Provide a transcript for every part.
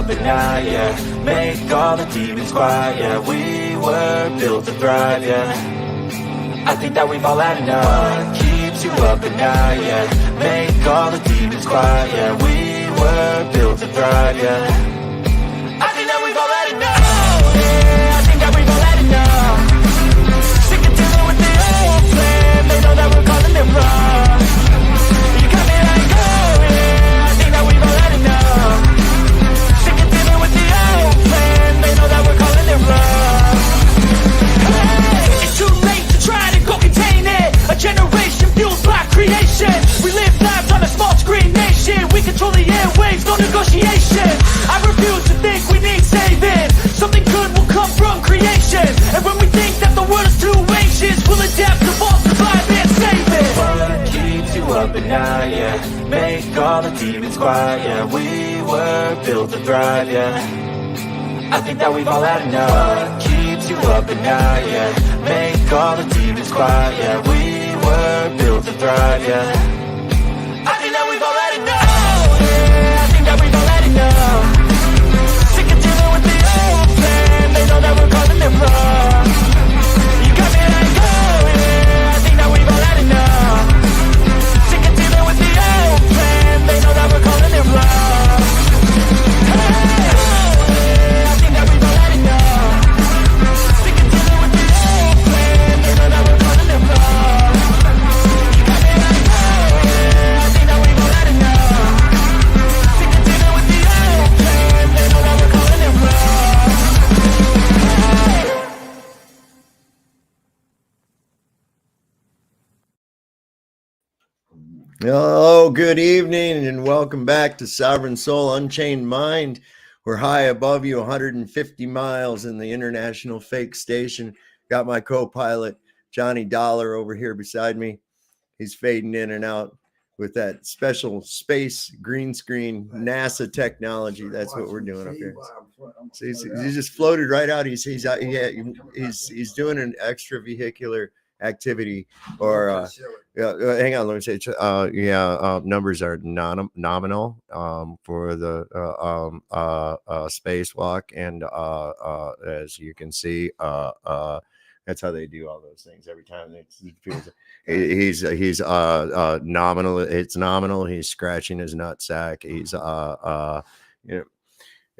But now, yeah, make all the demons quiet, yeah. We were built to thrive, yeah. I think that we've all had enough. What keeps you up at night, yeah. Make all the demons quiet, yeah. We were built to thrive, yeah. I think that we've all had enough. Oh, yeah, I think that we've all had enough. Sick of dealing with the old plan. They know that we're calling it wrong. You got me like, oh, yeah, I think that we've all had enough. They know that we're calling it wrong. Hey, it's too late to try to go contain it. A generation fueled by creation. We live lives on a small screen nation. We control the airwaves, no negotiation. I refuse to think we need saving. Something good will come from creation. And when we think that the world is too anxious, we'll adapt, evolve, survive, and save it. What keeps you up at night, yeah. Make all the demons quiet, yeah. We were built to thrive, yeah. I think that we've all had enough. What keeps you up at night, yeah. Make all the demons quiet, yeah. We were built to thrive, yeah. I think that we've all had enough. Oh, yeah, I think that we've all had enough. Sick of dealing with the old plan. They know that we're calling it wrong. You got me like, oh, yeah, I think that we've all had enough. Sick of dealing with the old plan. They know that we're calling it wrong. Hey. Oh, good evening and welcome back to Sovereign Soul Unchained Mind. We're high above you, 150 miles in the International Fake Station. Got my co-pilot, Johnny Dollar, over here beside me. He's fading in and out with that special space green screen NASA technology. That's what we're doing up here. So he's just floated right out. He's doing an extravehicular activity, or hang on, let me say numbers are nominal for the spacewalk, and as you can see, that's how they do all those things every time. He's nominal. It's nominal. He's scratching his nutsack. He's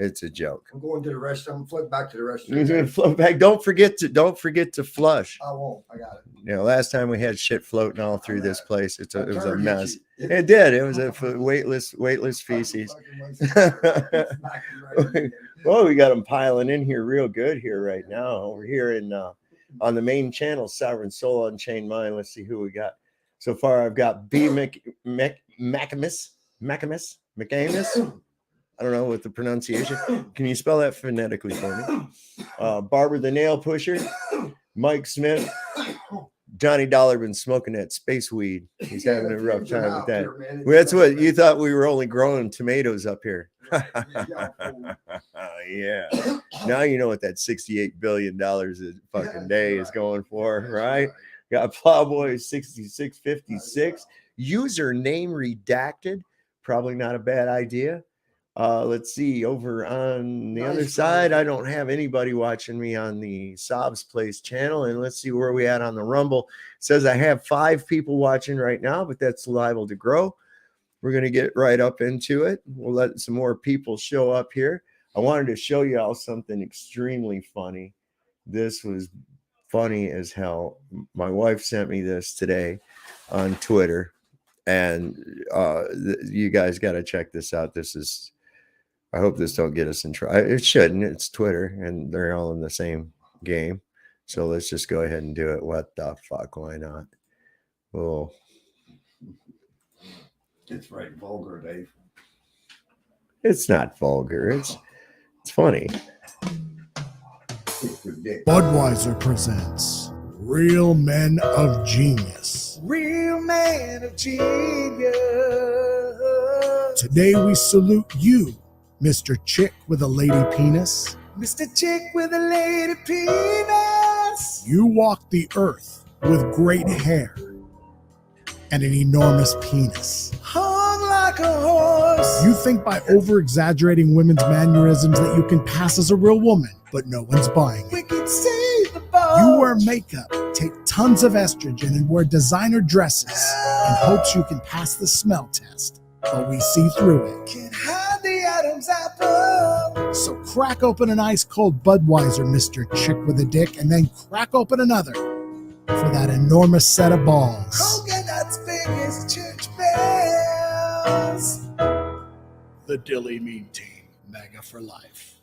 it's a joke. I'm going to the restroom. I'm flip back to the restroom. He's gonna float back. Don't forget to flush. I won't. I got it. You know, last time we had shit floating all through this place. It was a mess. It did. It was a weightless feces. Well, we got them piling in here real good here right now. Over here in on the main channel, Sovereign Soul Unchained Mind. Let's see who we got. So far, I've got B. McAmis. I don't know what the pronunciation. Can you spell that phonetically for me? Barbara the Nail Pusher, Mike Smith, Johnny Dollar been smoking that space weed. He's having a rough time with that. Well, that's what you thought, we were only growing tomatoes up here. Yeah. Now you know what that $68 billion a fucking day is going for, right? Got Plowboy 6656. Username redacted. Probably not a bad idea. Let's see, over on the other side, I don't have anybody watching me on the Sobs Place channel. And let's see where we at on the Rumble. It says I have 5 people watching right now, but that's liable to grow. We're going to get right up into it. We'll let some more people show up here. I wanted to show you all something extremely funny. This was funny as hell. My wife sent me this today on Twitter, and you guys got to check this out. I hope this don't get us in trouble. It shouldn't. It's Twitter, and they're all in the same game. So let's just go ahead and do it. What the fuck? Why not? Well, it's right vulgar, Dave. It's not vulgar. It's funny. Budweiser presents Real Men of Genius. Real man of genius. Today we salute you, Mr. Chick with a lady penis. Mr. Chick with a lady penis. You walk the earth with great hair and an enormous penis. Hung like a horse. You think by over-exaggerating women's mannerisms that you can pass as a real woman, but no one's buying it. We can see the balls. You wear makeup, take tons of estrogen, and wear designer dresses in hopes you can pass the smell test, but we see through it. Can't hide the Adam's apple. So crack open an ice-cold Budweiser, Mr. Chick with a dick, and then crack open another for that enormous set of balls. Coconut's big as church bells. The Dilly Mean Team, mega for life.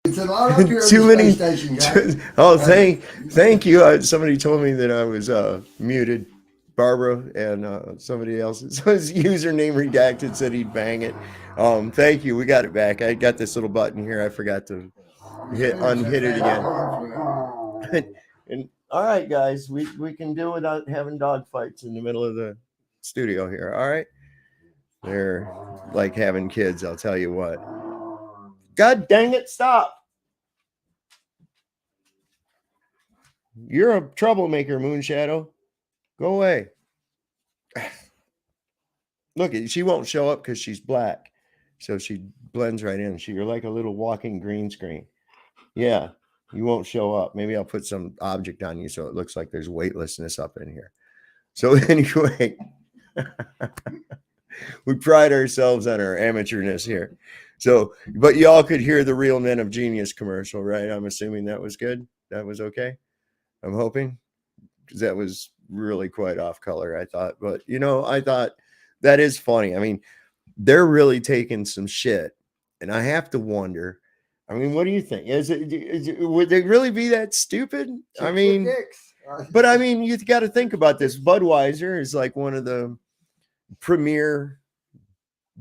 It's a lot up here at Too the many. space station, guys. Oh, thank you. Somebody told me that I was muted. Barbara and somebody else's his username redacted, said he'd bang it. Thank you. We got it back. I got this little button here. I forgot to unhit it again. And all right, guys, we can do without having dog fights in the middle of the studio here. All right. They're like having kids, I'll tell you what. God dang it, stop. You're a troublemaker, Moonshadow. Go away. Look, she won't show up because she's black. So she blends right in. You're like a little walking green screen. Yeah, you won't show up. Maybe I'll put some object on you so it looks like there's weightlessness up in here. So anyway, we pride ourselves on our amateurness here. So, but y'all could hear the Real Men of Genius commercial, right? I'm assuming that was good. That was okay. I'm hoping, because that was really quite off color, I thought. But, you know, I thought that is funny. I mean, they're really taking some shit. And I have to wonder, I mean, what do you think? Would they really be that stupid? I mean, but I mean, you got to think about this. Budweiser is like one of the premier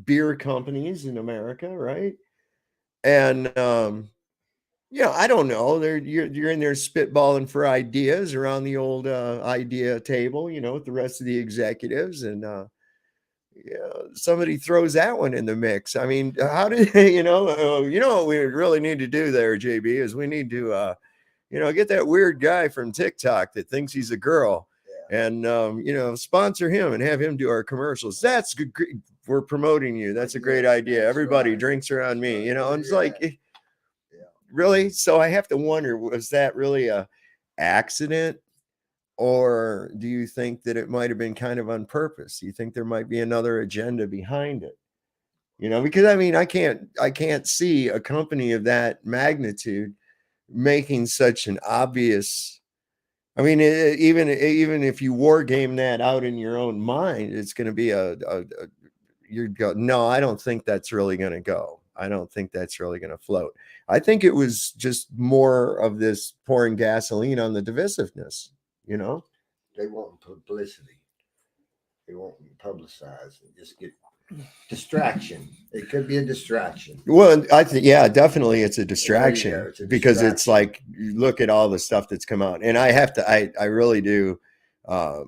beer companies in America, right? And you know, I don't know. You're in there spitballing for ideas around the old idea table, you know, with the rest of the executives, and yeah, somebody throws that one in the mix. I mean, how did you know what we really need to do there, JB, is we need to you know, get that weird guy from TikTok that thinks he's a girl, and you know, sponsor him and have him do our commercials. That's good. We're promoting you. That's a great idea. Everybody drinks around me, you know. And it's like, really? So I have to wonder, was that really a accident, or do you think that it might have been kind of on purpose? Do you think there might be another agenda behind it? You know, because I mean, I can't see a company of that magnitude making such an obvious. I mean, even if you war game that out in your own mind, it's going to be you go, no, I don't think that's really going to go. I don't think that's really going to float. I think it was just more of this pouring gasoline on the divisiveness, you know? They want publicity. They won't publicize and just get distraction. It could be a distraction. Well, I think, yeah, definitely it's a distraction, it's a because distraction. it's like, you look at all the stuff that's come out, and I really do. I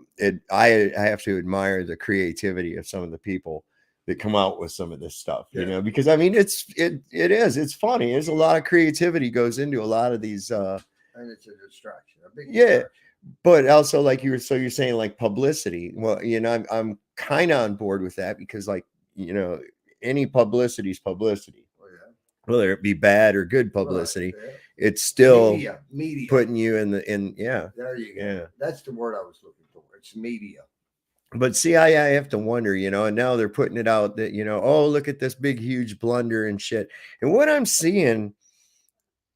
have to admire the creativity of some of the people that come out with some of this stuff, you know, because I mean, it's funny. There's a lot of creativity goes into a lot of these, And it's a distraction. A big yeah. distraction. But also, like you're saying, like publicity. Well, you know, I'm kind of on board with that, because, like, you know, any publicity is publicity, whether it be bad or good publicity. Right, It's still media putting you in yeah. There you go. Yeah. That's the word I was looking for. It's media. But see, I have to wonder, you know, and now they're putting it out that, you know, oh, look at this big, huge blunder and shit. And what I'm seeing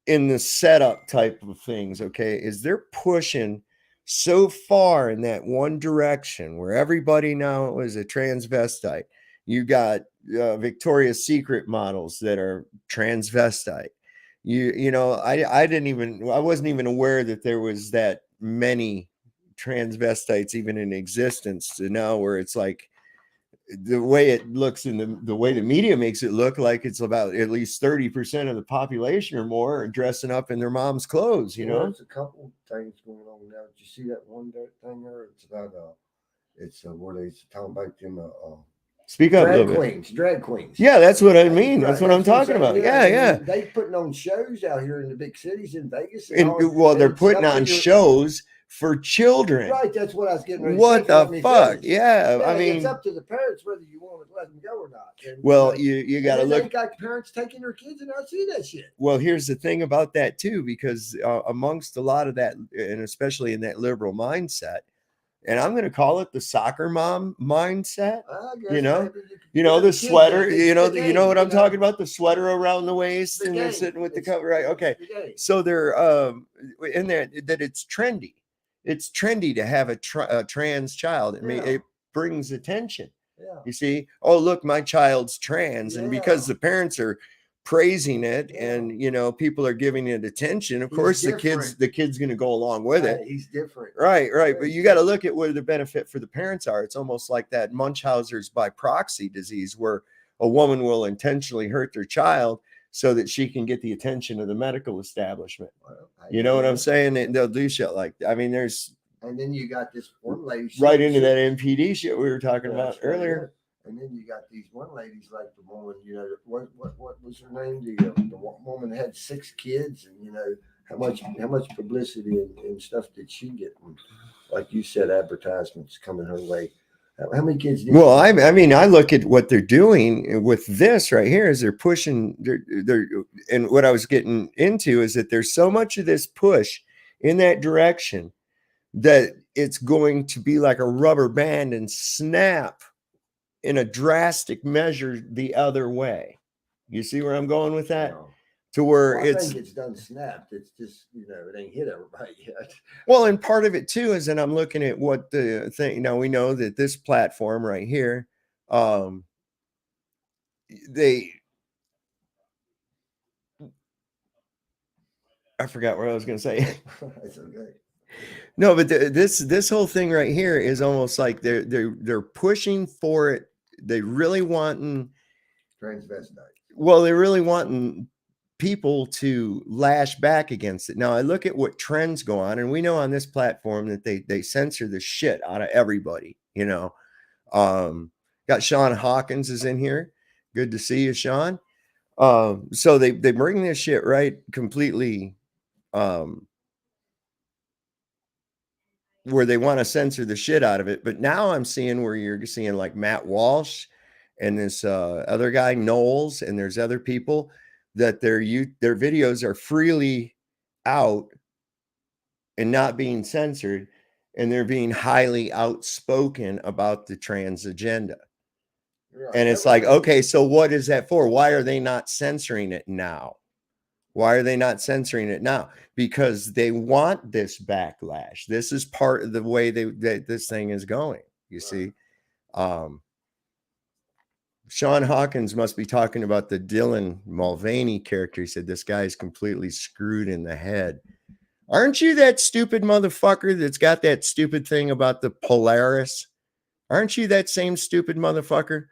in the setup type of things, okay, is they're pushing so far in that one direction where everybody now is a transvestite. You got Victoria's Secret models that are transvestite. You know, I wasn't even aware that there was that many transvestites even in existence to now where it's like the way it looks in the way the media makes it look like it's about at least 30% of the population or more are dressing up in their mom's clothes, you know. There's a couple things going on now. Did you see that one thing there? It's about where they talking about them Speak up a little bit. drag queens. Yeah, that's what I mean. That's Right, what I'm talking saying. about. Yeah. They putting on shows out here in the big cities in Vegas. And well, they're putting on shows for children. Right, that's what I was getting ready to What say. Let the me fuck? finish. Yeah, I it's mean, up to the parents whether you want to let them go or not. And, well, you got to and look. They got parents taking their kids and not see that shit. Well, here's the thing about that too, because amongst a lot of that, and especially in that liberal mindset, and I'm going to call it the soccer mom mindset. I guess You know, maybe the sweater. You know what I'm you talking about? The sweater around the waist, the and they're game. sitting with the It's- cover. Right? Okay. it's the game. So they're in there that it's trendy. It's trendy to have a trans child. Yeah. It brings attention. Yeah. You see, oh look, my child's trans, and because Yeah. the parents are praising it, Yeah. and you know people are giving it attention, of He's course different. the kid's going to go along with it. Right, he's different. Right. But Very you got to look at where the benefit for the parents are. It's almost like that Munchausen's by proxy disease, where a woman will intentionally hurt their child so that she can get the attention of the medical establishment. Well, You know what I'm saying? They'll do shit like that. I mean, there's And then you got this one lady right into that MPD shit we were talking Yeah, about that's right, earlier. yeah. And then you got these one ladies like the woman, you know, what was her name? The woman had 6 kids, and you know how much publicity and stuff did she get? And like you said, advertisements coming her way. How many kids? Well, I mean, I look at what they're doing with this right here is they're pushing. They're and what I was getting into is that there's so much of this push in that direction that it's going to be like a rubber band and snap in a drastic measure the other way. You see where I'm going with that? No. To where Well, I it's think it's done snapped. It's just, you know, it ain't hit everybody yet. well, and part of it too is that I'm looking at what the thing. Now we know that this platform right here, I forgot what I was going to say. It's okay. No, but this whole thing right here is almost like they're pushing for it. They really wanting, Transvestite. well, they're really wanting people to lash back against it. Now I look at what trends go on, and we know on this platform that they censor the shit out of everybody. You know, got Sean Hawkins is in here. Good to see you, Sean. So they bring this shit right completely. Where they want to censor the shit out of it. But now I'm seeing where you're seeing like Matt Walsh and this other guy, Knowles, and there's other people that their videos are freely out and not being censored, and they're being highly outspoken about the trans agenda. Right. And it's like, okay, so what is that for? Why are they not censoring it now? Why are they not censoring it now? Because they want this backlash. This is part of the way that this thing is going. You see, Sean Hawkins must be talking about the Dylan Mulvaney character. He said this guy is completely screwed in the head. Aren't you that stupid motherfucker that's got that stupid thing about the Polaris? Aren't you that same stupid motherfucker?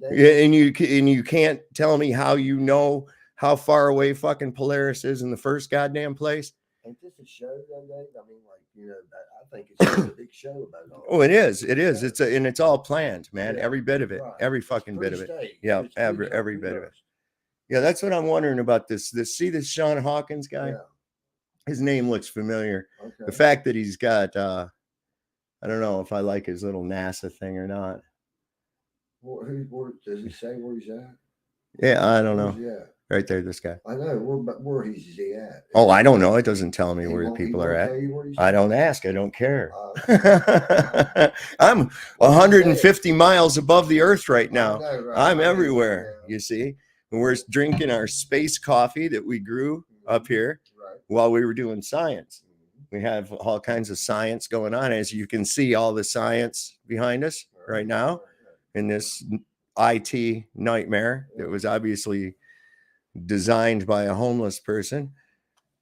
Yeah, and you can't tell me how you know how far away fucking Polaris is in the first goddamn place. Ain't this a show that day? I mean, like, you know, I think it's just a big show about all. Oh, it is. It's all planned, man. Yeah, Every bit of it. right. Every fucking bit of it. Pre-staged. Yeah, It's every pre-staged. bit of it. Yeah, that's what I'm wondering about this. See this Sean Hawkins guy? Yeah. His name looks familiar. Okay. The fact that he's got I don't know if I like his little NASA thing or not. Where does he say where he's at? Yeah, I don't Where's know. he at? right there. This guy. I know. Where is he at? Oh, I don't know. It doesn't tell me He where the won't- he people won't are at. tell you where he's I at? don't ask. I don't care. Uh, I'm 150 miles above the earth right now. I know, right? I'm I mean, everywhere. yeah. You see, and we're drinking our space coffee that we grew up here Right. while we were doing science. We have all kinds of science going on. As you can see, all the science behind us right now in this IT nightmare that was obviously designed by a homeless person.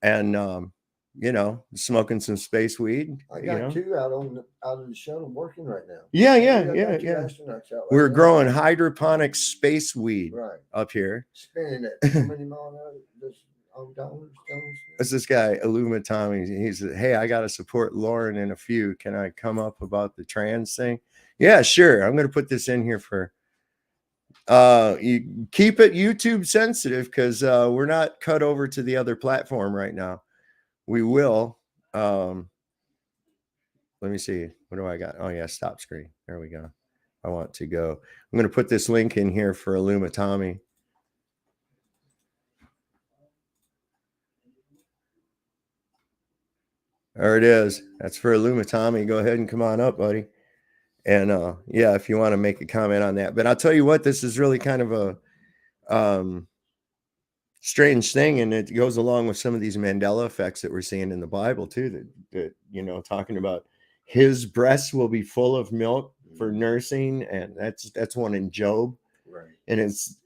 And, you know, smoking some space weed. I You got know? two out of the shuttle working right now. Yeah, I got yeah. two astronauts out We're right now. growing hydroponic space weed Right. up here. Spinning it. How many miles an hour? This dollars. That's this guy, Illuma Tommy. He said, "Hey, I got to support Lauren in a few. Can I come up about the trans thing?" Yeah, sure. I'm going to put this in here for you keep it YouTube sensitive because we're not cut over to the other platform right now. We will. Let me see. What do I got? Oh yeah, stop screen. There we go. I want to go. I'm going to put this link in here for Illuma Tommy. There it is. That's for Illuma Tommy. Go ahead and come on up, buddy. And yeah, if you want to make a comment on that. But I'll tell you what, this is really kind of a strange thing, and it goes along with some of these Mandela effects that we're seeing in the Bible too, that you know, talking about his breasts will be full of milk for nursing, and that's one in Job. Right. And it's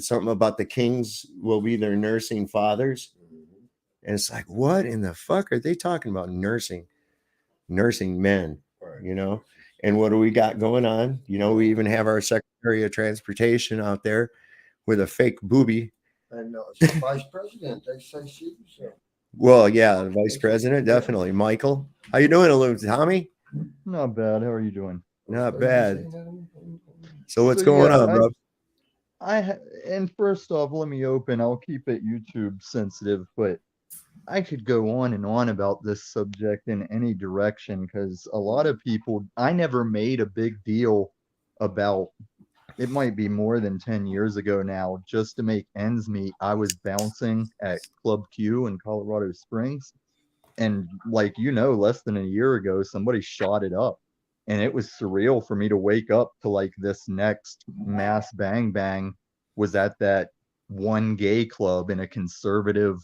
something about the kings will be their nursing fathers. And it's like, what in the fuck are they talking about? Nursing men, Right. you know? And what do we got going on? You know, we even have our Secretary of Transportation out there with a fake booby. And it's the vice president. They say she was. Well, yeah, the vice president, definitely. Michael, how you doing, Illuma Tommy? Not bad. How are you doing? Not bad. So what's going yeah, on, bro? And first off, let me open. I'll keep it YouTube sensitive, but I could go on and on about this subject in any direction because a lot of people, I never made a big deal about, it might be more than 10 years ago now, just to make ends meet. I was bouncing at Club Q in Colorado Springs. And like, you know, less than a year ago, somebody shot it up. And it was surreal for me to wake up to like this next mass bang bang was at that one gay club in a conservative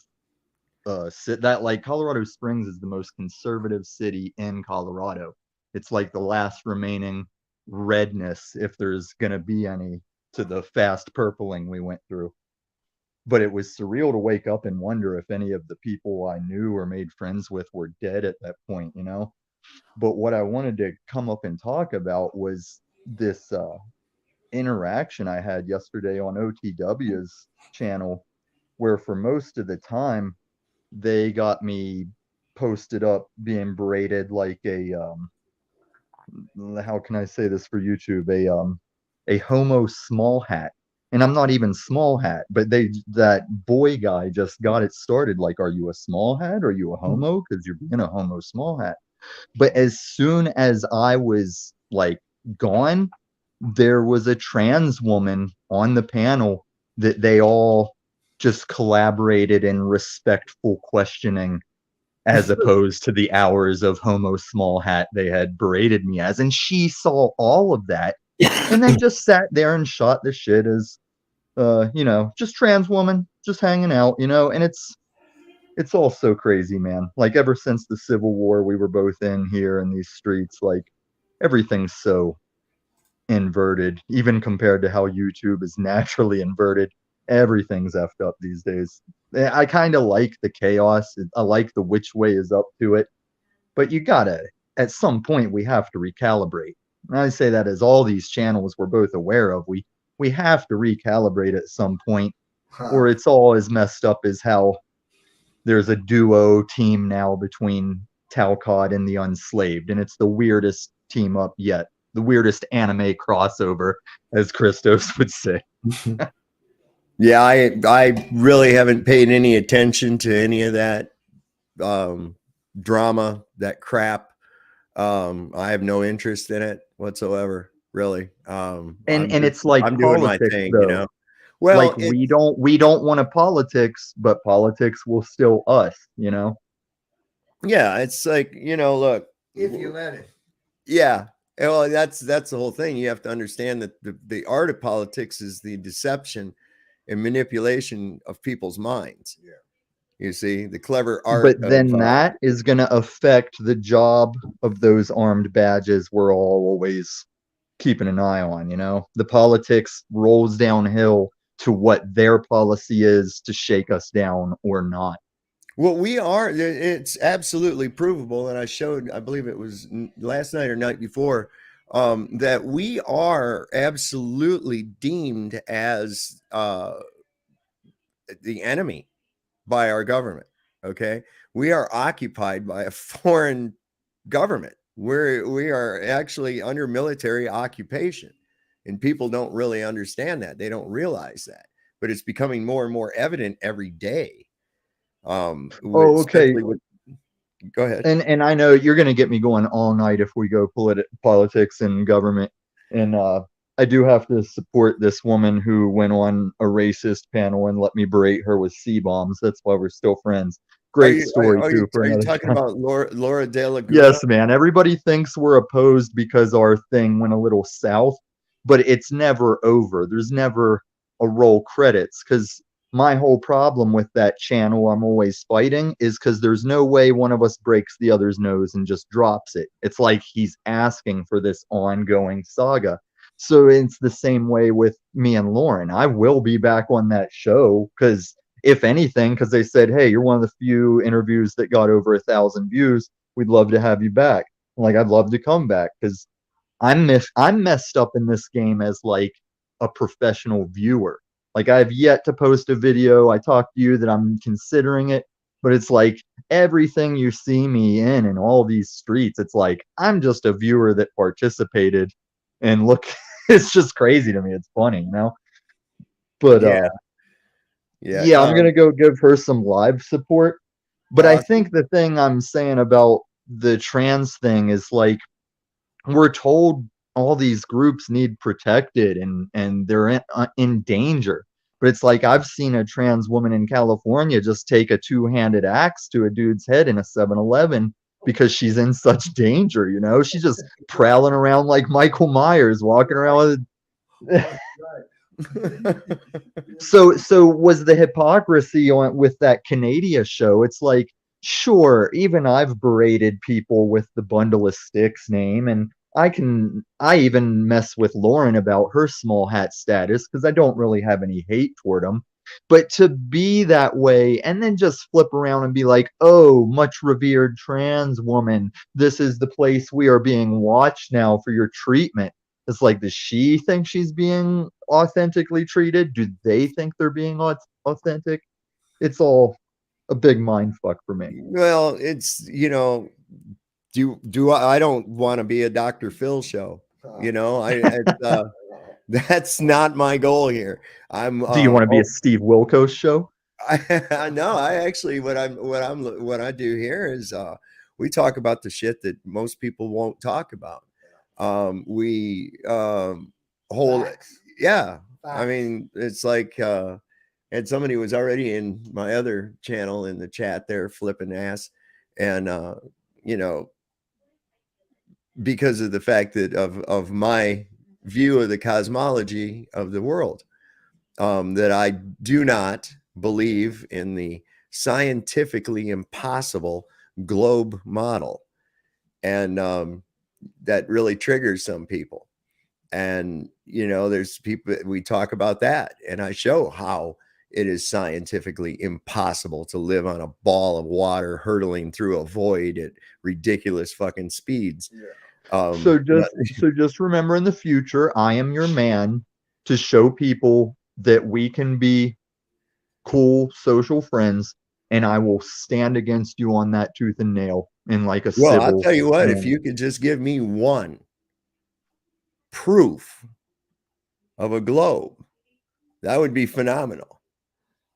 that like Colorado Springs is the most conservative city in Colorado. It's like the last remaining redness, if there's going to be any, to the fast purpling we went through. But it was surreal to wake up and wonder if any of the people I knew or made friends with were dead at that point, you know? But what I wanted to come up and talk about was this interaction I had yesterday on OTW's channel, where for most of the time, they got me posted up being braided like a how can I say this for YouTube, a homo small hat. And I'm not even small hat, but that boy guy just got it started like, are you a small hat? Are you a homo? Because you're being a homo small hat. But as soon as I was like gone, there was a trans woman on the panel that they all just collaborated in respectful questioning, as opposed to the hours of homo small hat they had braided me as. And she saw all of that and then just sat there and shot the shit as, you know, just trans woman, just hanging out, you know. And it's all so crazy, man. Like ever since the Civil War we were both in here in these streets, like everything's so inverted, even compared to how YouTube is naturally inverted. Everything's effed up these days. I kind of like the chaos. I like the which way is up to it. But you gotta, at some point, we have to recalibrate. And I say that as all these channels we're both aware of. We have to recalibrate at some point, or it's all as messed up as how there's a duo team now between Talcott and the Unslaved. And it's the weirdest team up yet. The weirdest anime crossover, as Christos would say. Yeah, I really haven't paid any attention to any of that drama, that crap. I have no interest in it whatsoever, really. And it's like I'm doing my politics, thing, though. you know. Well, Like we don't want to politics, but politics will still us, you know? yeah, it's like, look, If you let it. yeah. Well, that's the whole thing. You have to understand that the art of politics is the deception and manipulation of people's minds. Yeah. You see, the clever art. But then that is going to affect the job of those armed badges we're all always keeping an eye on, you know? The politics rolls downhill to what their policy is to shake us down or not. Well, it's absolutely provable. And I showed, I believe it was last night or night before, that we are absolutely deemed as the enemy by our government. Okay. We are occupied by a foreign government. We are actually under military occupation, and people don't really understand that. They don't realize that, but it's becoming more and more evident every day. Okay. Go ahead. And I know you're going to get me going all night if we go politics and government. And I do have to support this woman who went on a racist panel and let me berate her with C-bombs. That's why we're still friends. Great story too. Are you talking about Laura De La Gula? Yes, man. Everybody thinks we're opposed because our thing went a little south, but it's never over. There's never a roll credits, because my whole problem with that channel I'm always fighting is because there's no way one of us breaks the other's nose and just drops it. It's like he's asking for this ongoing saga. So it's the same way with me and Lauren. I will be back on that show because, if anything, because they said, hey, you're one of the few interviews that got over 1,000 views. We'd love to have you back. I'm like, I'd love to come back because I'm messed up in this game as like a professional viewer. Like, I've yet to post a video. I talked to you that I'm considering it, but it's like everything you see me in all these streets, it's like I'm just a viewer that participated. And look, it's just crazy to me. It's funny, you know? But yeah, I'm gonna go give her some live support. But I think the thing I'm saying about the trans thing is, like, we're told all these groups need protected and they're in danger. But it's like, I've seen a trans woman in California just take a two-handed axe to a dude's head in a 7-Eleven because she's in such danger, you know? She's just prowling around like Michael Myers, walking around with So was the hypocrisy with that Canada show? It's like, sure, even I've berated people with the Bundle of Sticks name, and I even mess with Lauren about her small hat status because I don't really have any hate toward them. But to be that way and then just flip around and be like, oh, much revered trans woman, this is the place we are being watched now for your treatment. It's like, does she think she's being authentically treated? Do they think they're being authentic? It's all a big mind fuck for me. Well, it's, I don't want to be a Dr. Phil show. That's not my goal here. Do you want to be a Steve Wilkos show? No, I actually, what I do here is we talk about the shit that most people won't talk about. We hold, Facts. yeah. Facts. I mean, it's like, and somebody was already in my other channel in the chat there flipping ass, and because of the fact that of my view of the cosmology of the world, that I do not believe in the scientifically impossible globe model, and that really triggers some people. And there's people, we talk about that, and I show how it is scientifically impossible to live on a ball of water hurtling through a void at ridiculous fucking speeds. Yeah. So just remember, in the future, I am your man to show people that we can be cool social friends, and I will stand against you on that tooth and nail in like a Well, civil. I'll tell you what, if you could just give me one proof of a globe, that would be phenomenal.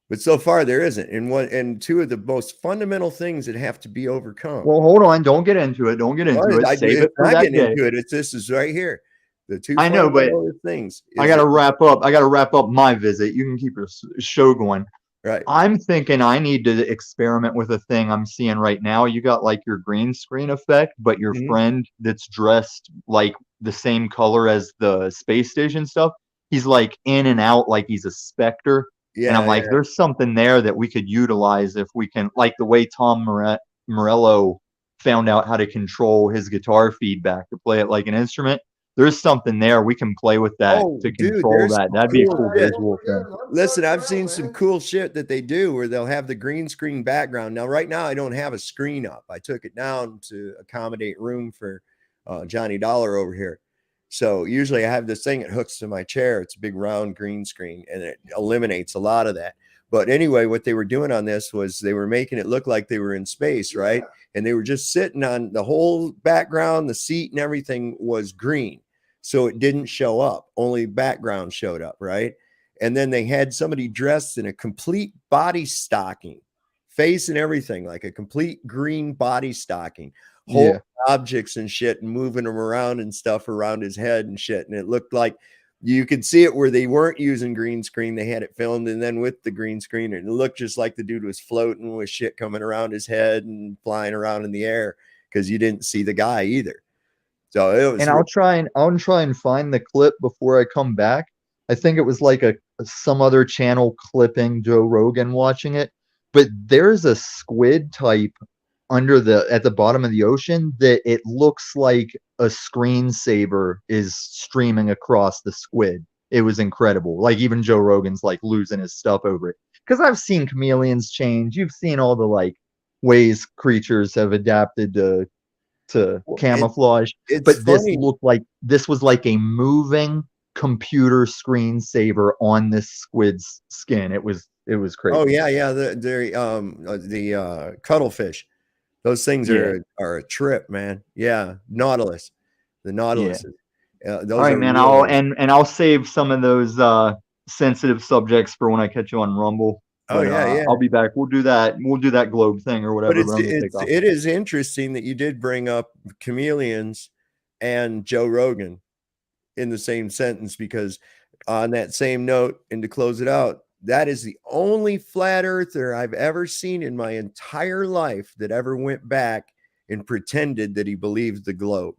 But so far there isn't. And two of the most fundamental things that have to be overcome. Well, hold on, don't get into it. Save it for that day. Into it. This is right here. The two I know, but fundamental things. I is gotta that- wrap up. I gotta wrap up my visit. You can keep your show going. right. I'm thinking I need to experiment with a thing I'm seeing right now. You got like your green screen effect, but your Mhm. friend that's dressed like the same color as the space station stuff, he's like in and out like he's a specter. And Yeah, I'm like, yeah. there's something there that we could utilize if we can, like the way Tom Morello found out how to control his guitar feedback to play it like an instrument. There's something there. We can play with that Oh, to dude, control there's that. That'd be a cool cool shit. visual thing. Listen, I've seen some cool shit that they do where they'll have the green screen background. Now, right now, I don't have a screen up. I took it down to accommodate room for Johnny Dollar over here. So usually I have this thing that hooks to my chair. It's a big round green screen and it eliminates a lot of that. But anyway, what they were doing on this was they were making it look like they were in space, right? And they were just sitting on the whole background, the seat and everything was green. So it didn't show up, only background showed up, right? And then they had somebody dressed in a complete body stocking, face and everything, like a complete green body stocking, holding objects and shit and moving them around and stuff around his head and shit. And it looked like you could see it where they weren't using green screen. They had it filmed and then with the green screen, and it looked just like the dude was floating with shit coming around his head and flying around in the air because you didn't see the guy either. So it was And I'll try and find the clip before I come back. I think it was like some other channel clipping Joe Rogan watching it, but there's a squid type at the bottom of the ocean that it looks like a screensaver is streaming across the squid. It was incredible. Like even Joe Rogan's like losing his stuff over it. Because I've seen chameleons change. You've seen all the like ways creatures have adapted to camouflage. But this was like a moving computer screensaver on this squid's skin. It was crazy. Oh yeah, the cuttlefish. Those things are a trip, man. Yeah, Nautilus. The Nautilus. Those all right, are man. really- I'll save some of those sensitive subjects for when I catch you on Rumble. Oh, yeah. I'll be back. We'll do that globe thing or whatever. But it is interesting that you did bring up chameleons and Joe Rogan in the same sentence, because on that same note, and to close it out, that is the only flat earther I've ever seen in my entire life that ever went back and pretended that he believed the globe.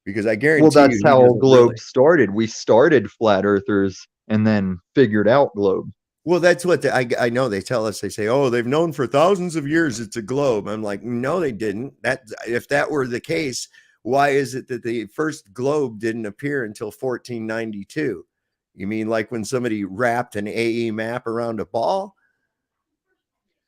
Because I guarantee that's you, how globe started. We started flat earthers and then figured out globe. Well, that's what I know. They tell us, they say, oh, they've known for thousands of years it's a globe. I'm like, no, they didn't. If that were the case, why is it that the first globe didn't appear until 1492? You mean like when somebody wrapped an AE map around a ball?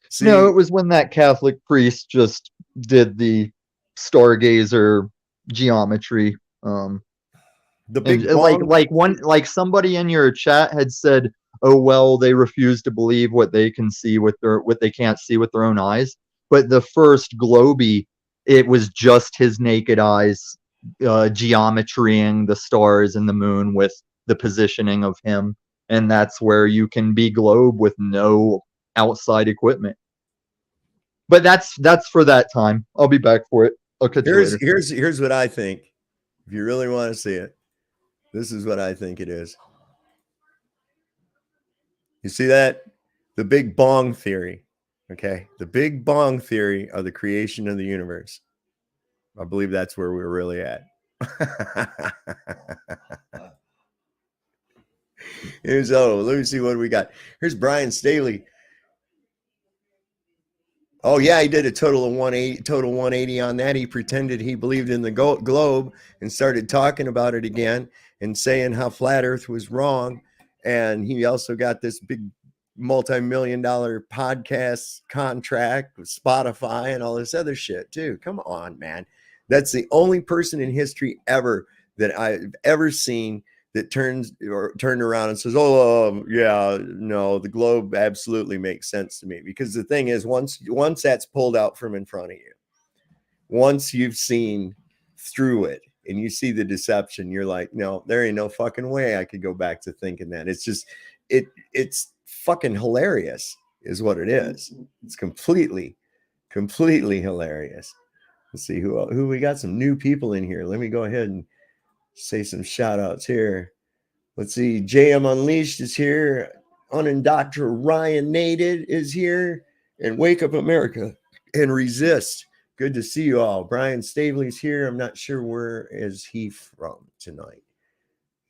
See, No, it was when that Catholic priest just did the stargazer geometry. the big Like somebody in your chat had said, oh well, they refuse to believe what they can see what they can't see with their own eyes. But the first globy, it was just his naked eyes geometrying the stars and the moon with the positioning of him, and that's where you can be globe with no outside equipment. But that's for that time. I'll be back for it. I'll catch you later. Here's what I think. If you really want to see it, this is what I think it is. You see that? The Big Bang Theory. Okay. The Big Bang Theory of the creation of the universe. I believe that's where we're really at. Let me see what we got. Here's Brian Staley. Oh yeah, he did a total 180 on that. He pretended he believed in the globe and started talking about it again and saying how flat Earth was wrong. And he also got this big multi-million-dollar podcast contract with Spotify and all this other shit too. Come on, man. That's the only person in history ever that I've ever seen that turned around and says, yeah, no, the globe absolutely makes sense to me. Because the thing is, once that's pulled out from in front of you, once you've seen through it and you see the deception, you're like, no, there ain't no fucking way I could go back to thinking that. It's just, it's fucking hilarious is what it is. It's completely hilarious. Let's see who we got. Some new people in here. Let me go ahead and say some shout outs here. Let's see. JM Unleashed is here. Unindoctrinated is here. And Wake Up America and Resist. Good to see you all. Brian Stavely's here. I'm not sure where is he from tonight.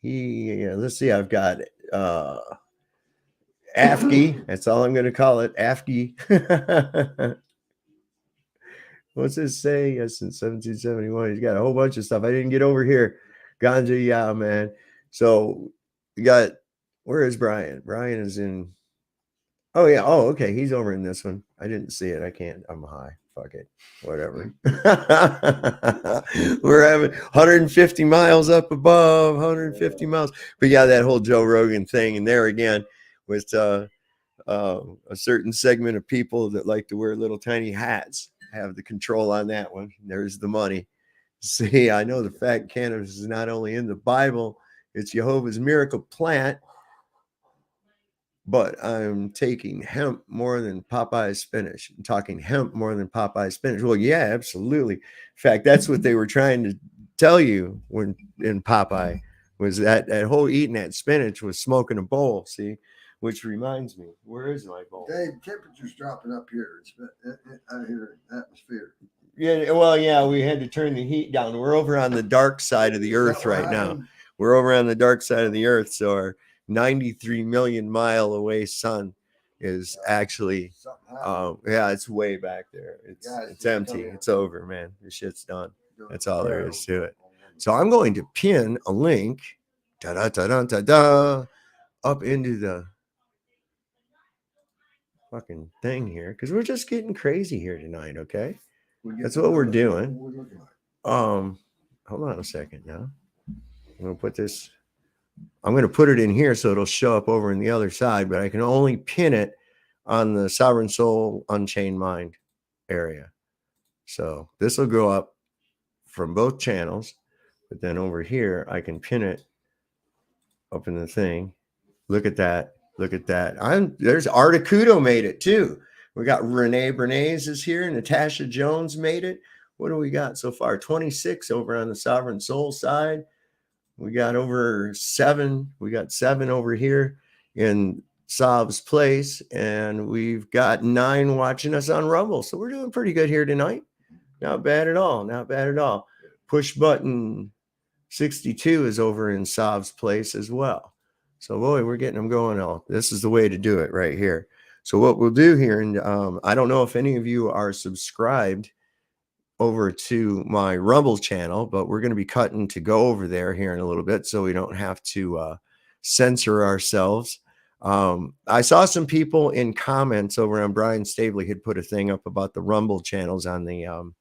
Let's see. I've got Afki. That's all I'm going to call it. Afki. What's this say? Yes, since 1771. He's got a whole bunch of stuff. I didn't get over here. Ganja, yeah, man. So you got, where is Brian? Brian is in, oh, yeah. Oh, okay. He's over in this one. I didn't see it. I can't. I'm high. Fuck it. Whatever. We're having 150 miles up above, 150 miles. But yeah, that whole Joe Rogan thing. And there again, with a certain segment of people that like to wear little tiny hats have the control on that one. There's the money. See, I know the fact cannabis is not only in the Bible, it's Jehovah's miracle plant, but I'm taking hemp more than Popeye's spinach. I'm talking hemp more than Popeye's spinach. Well, yeah, absolutely. In fact, that's what they were trying to tell you when in Popeye was that whole eating that spinach was smoking a bowl. See, which reminds me, where is my bowl? Dave, temperature's dropping up here. It's out here in the atmosphere. Yeah, well, yeah, we had to turn the heat down. We're over on the dark side of the earth right now. We're over on the dark side of the earth, so our 93 million mile away sun is actually yeah, it's way back there. It's empty. It's over, man. The shit's done. That's all there is to it. So I'm going to pin a link up into the fucking thing here, because we're just getting crazy here tonight. Okay, that's what we're doing. Hold on a second now. I'm gonna put this, I'm gonna put it in here so it'll show up over in the other side, but I can only pin it on the Sovereign Soul Unchained Mind area. So this will go up from both channels, but then over here I can pin it up in the thing. Look at that. Look at that. There's Articuno made it too. We got Renee Bernays is here. Natasha Jones made it. What do we got so far? 26 over on the Sovereign Soul side. We got over 7. We got 7 over here in Sav's place. And we've got 9 watching us on Rumble. So we're doing pretty good here tonight. Not bad at all. Not bad at all. Push button 62 is over in Sav's place as well. So, boy, we're getting them going. This is the way to do it right here. So what we'll do here, and I don't know if any of you are subscribed over to my Rumble channel, but we're going to be cutting to go over there here in a little bit so we don't have to censor ourselves. I saw some people in comments over on Brian Stavely had put a thing up about the Rumble channels on the on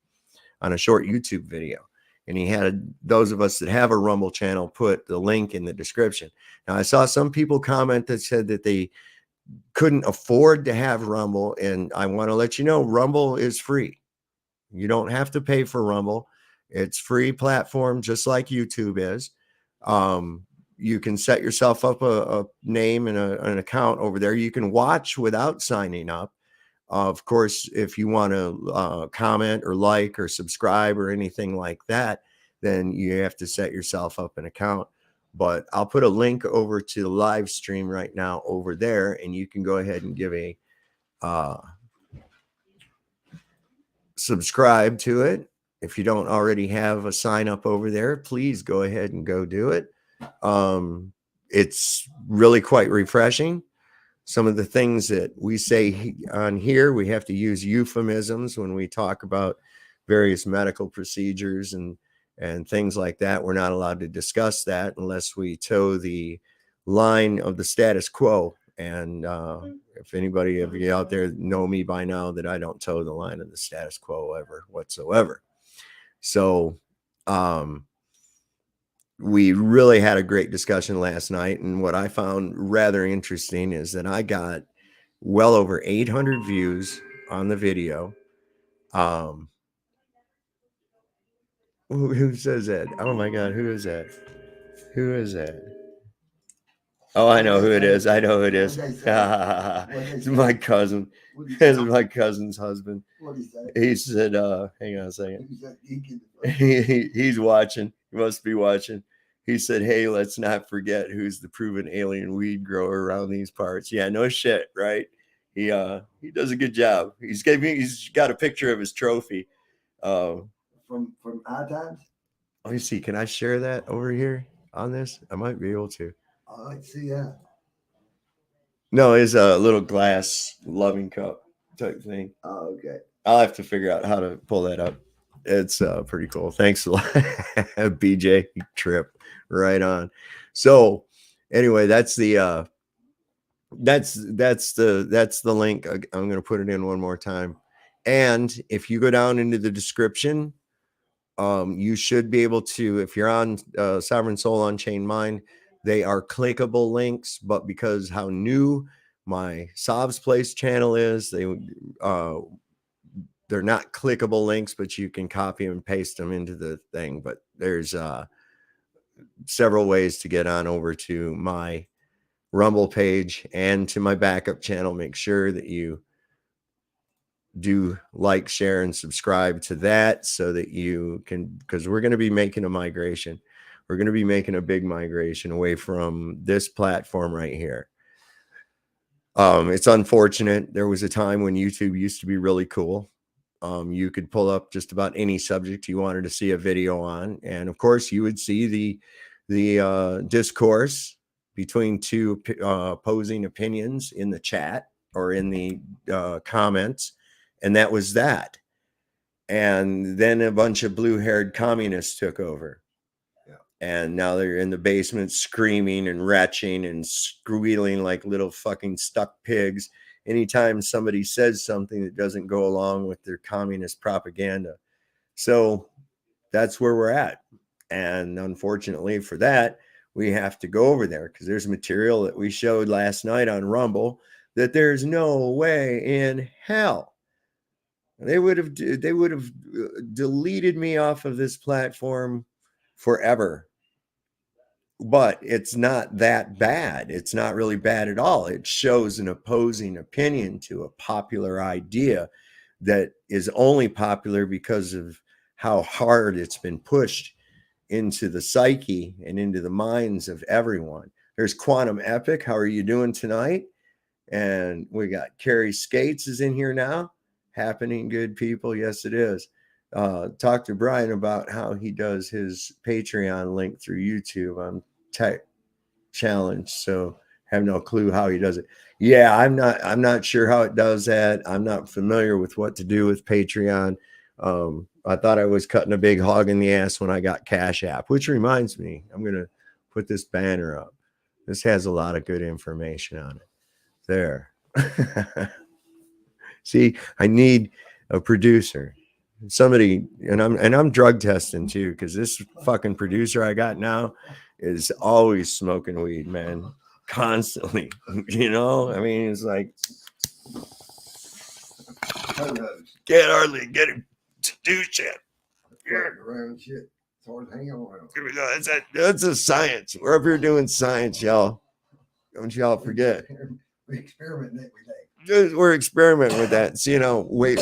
a short YouTube video. And he had those of us that have a Rumble channel put the link in the description. Now, I saw some people comment that said that they couldn't afford to have Rumble. And I want to let you know, Rumble is free. You don't have to pay for Rumble. It's free platform, just like YouTube is. You can set yourself up a name and an account over there. You can watch without signing up. Of course, if you want to comment or like or subscribe or anything like that, then you have to set yourself up an account. But I'll put a link over to the live stream right now over there, and you can go ahead and give a subscribe to it. If you don't already have a sign up over there, please go ahead and go do it. It's really quite refreshing. Some of the things that we say on here, we have to use euphemisms when we talk about various medical procedures and things like that. We're not allowed to discuss that unless we toe the line of the status quo. And if anybody of you out there know me by now, that I don't toe the line of the status quo ever whatsoever. So we really had a great discussion last night. And what I found rather interesting is that I got well over 800 views on the video. Who says that? Oh my God, who is that? Who is that? Oh, I know who it is. I know who it is. It's my cousin. It's my cousin's husband. He said, hang on a second. He's watching. He must be watching. He said, "Hey, let's not forget who's the proven alien weed grower around these parts." Yeah, no shit, right? He does a good job. He's got a picture of his trophy. From High Times. Let me see. Can I share that over here on this? I might be able to. I like to see that. No, it's a little glass loving cup type thing. Oh, okay. I'll have to figure out how to pull that up. It's pretty cool. Thanks a lot, BJ. Trip right on. So anyway, that's the link. I'm going to put it in one more time. And if you go down into the description, you should be able to, if you're on Sovereign Soul Unchained Mind, they are clickable links, but because how new my Sov's Place channel is, they're not clickable links, but you can copy and paste them into the thing. But there's several ways to get on over to my Rumble page and to my backup channel. Make sure that you do like, share, and subscribe to that so that you can, because we're going to be making a migration. We're going to be making a big migration away from this platform right here. It's unfortunate. There was a time when YouTube used to be really cool. You could pull up just about any subject you wanted to see a video on. And of course, you would see the discourse between two opposing opinions in the chat or in the comments. And that was that. And then a bunch of blue-haired communists took over. And now they're in the basement screaming and retching and squealing like little fucking stuck pigs anytime somebody says something that doesn't go along with their communist propaganda. So that's where we're at. And unfortunately for that, we have to go over there because there's material that we showed last night on Rumble that there's no way in hell they would have deleted me off of this platform forever. But it's not that bad. It's not really bad at all. It shows an opposing opinion to a popular idea that is only popular because of how hard it's been pushed into the psyche and into the minds of everyone. There's Quantum Epic. How are you doing tonight? And we got Carrie Skates is in here now. Happening good, people. Yes, it is. Talk to Brian about how he does his Patreon link through YouTube. I'm tech challenged, so have no clue how he does it. Yeah, I'm not sure how it does that. I'm not familiar with what to do with Patreon. I thought I was cutting a big hog in the ass when I got Cash App, which reminds me, I'm gonna put this banner up. This has a lot of good information on it. There. See, I need a producer. Somebody, and I'm drug testing too, because this fucking producer I got now is always smoking weed, man, constantly. You know, I mean, it's like can't hardly get him to do shit. Around shit. It's hard to hang on. That's a science. We're up here doing science, y'all. Don't y'all forget. We experiment every day. We're experimenting with that. So, you know, wait.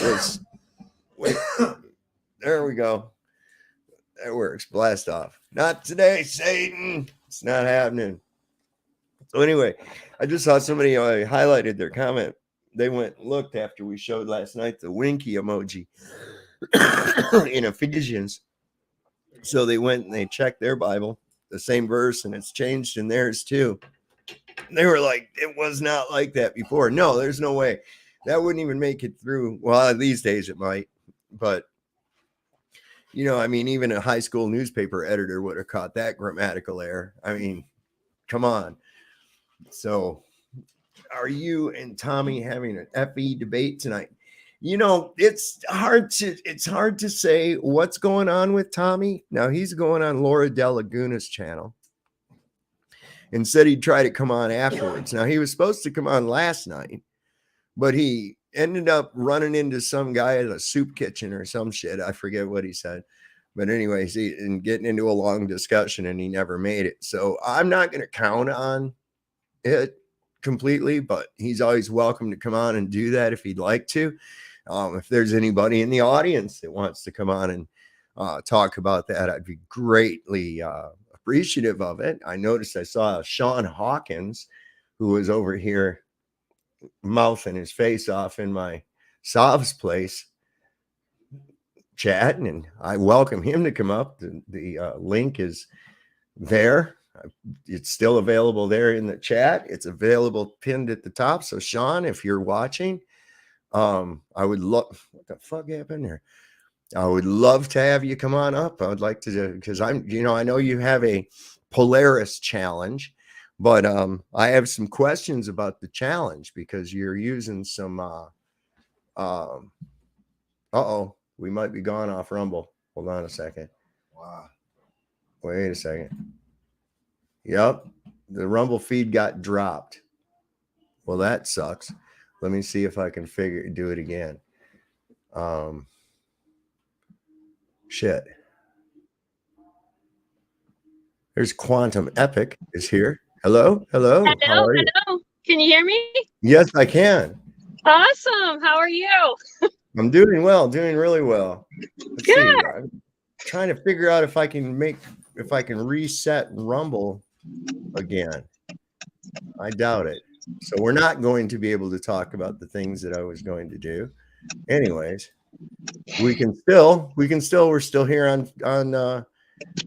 There we go. That works. Blast off. Not today, Satan. It's not happening. So anyway, I just saw somebody highlighted their comment. They went and looked after we showed last night the winky emoji in Ephesians. So they went and they checked their Bible, the same verse, and it's changed in theirs too. They were like, it was not like that before. No, there's no way. That wouldn't even make it through. Well, these days it might. But, you know, I mean, even a high school newspaper editor would have caught that grammatical error. I mean, come on. So are you and Tommy having an FE debate tonight? You know, it's hard to say what's going on with Tommy. Now he's going on Laura De Laguna's channel and said he'd try to come on afterwards. Now he was supposed to come on last night, but he ended up running into some guy at a soup kitchen or some shit. I forget what he said. But anyways, and getting into a long discussion and he never made it. So I'm not going to count on it completely, but he's always welcome to come on and do that if he'd like to. If there's anybody in the audience that wants to come on and talk about that, I'd be greatly appreciative of it. I noticed I saw Sean Hawkins, who was over here mouthing his face off in my Sav's place chat, and I welcome him to come up. The link is there. It's still available there in the chat. It's available pinned at the top. So Sean, if you're watching, I would love, what the fuck happened there? I would love to have you come on up. I would like to, because I'm, I know you have a Polaris challenge, but I have some questions about the challenge because you're using some we might be gone off Rumble. Hold on a second. Wow. Wait a second. Yep. The Rumble feed got dropped. Well, that sucks. Let me see if I can do it again. Shit. There's Quantum Epic is here. Hello. Hello. Hello. Hello. Can you hear me? Yes, I can. Awesome. How are you? I'm doing well, doing really well. Let's see. Good. I'm trying to figure out if I can reset Rumble again. I doubt it. So we're not going to be able to talk about the things that I was going to do. Anyways, we're still here on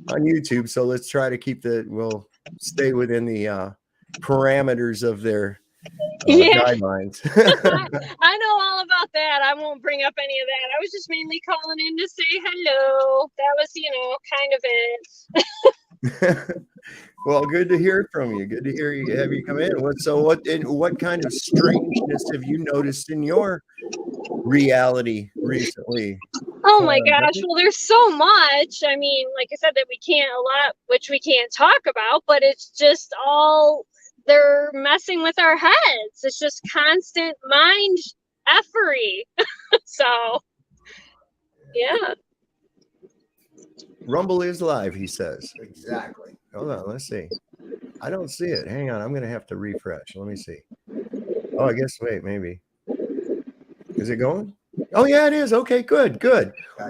YouTube. So let's try to we'll stay within the parameters of their guidelines. I know all about that. I won't bring up any of that. I was just mainly calling in to say hello. That was, kind of it. Well, good to hear from you. Good to hear you. Have you come in? What kind of strangeness have you noticed in your reality recently? Oh my gosh. Well, there's so much. I mean, like I said, that which we can't talk about, but it's just all, they're messing with our heads. It's just constant mind effery. So, yeah. Rumble is live, he says. Exactly. Hold on, let's see. I don't see it. Hang on, I'm going to have to refresh. Let me see. Oh, I guess, wait, maybe. Is it going? Oh, yeah, it is. Okay, good.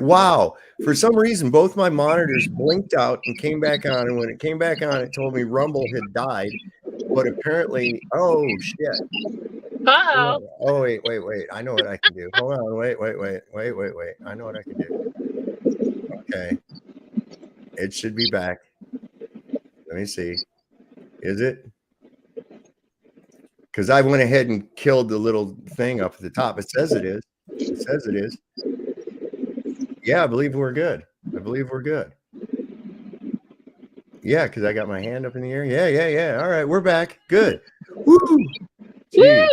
Wow. For some reason, both my monitors blinked out and came back on. And when it came back on, it told me Rumble had died. But apparently, oh, shit. Uh-oh. Oh, wait. I know what I can do. Hold on. Wait. I know what I can do. Okay. It should be back. Let me see. Is it? Because I went ahead and killed the little thing up at the top. It says it is. Yeah, I believe we're good. Yeah, because I got my hand up in the air. Yeah. All right, we're back. Good. Woo! Woo!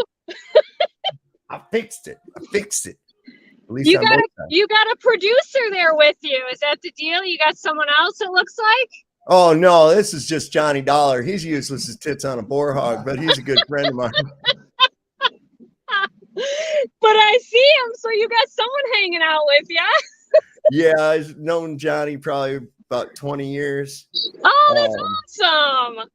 I fixed it. At least You got a producer there with you. Is that the deal? You got someone else, it looks like? Oh, no, this is just Johnny Dollar. He's useless as tits on a boar hog, but he's a good friend of mine. But I see him, so you got someone hanging out with you. Yeah, I've known Johnny probably about 20 years. Oh, that's awesome.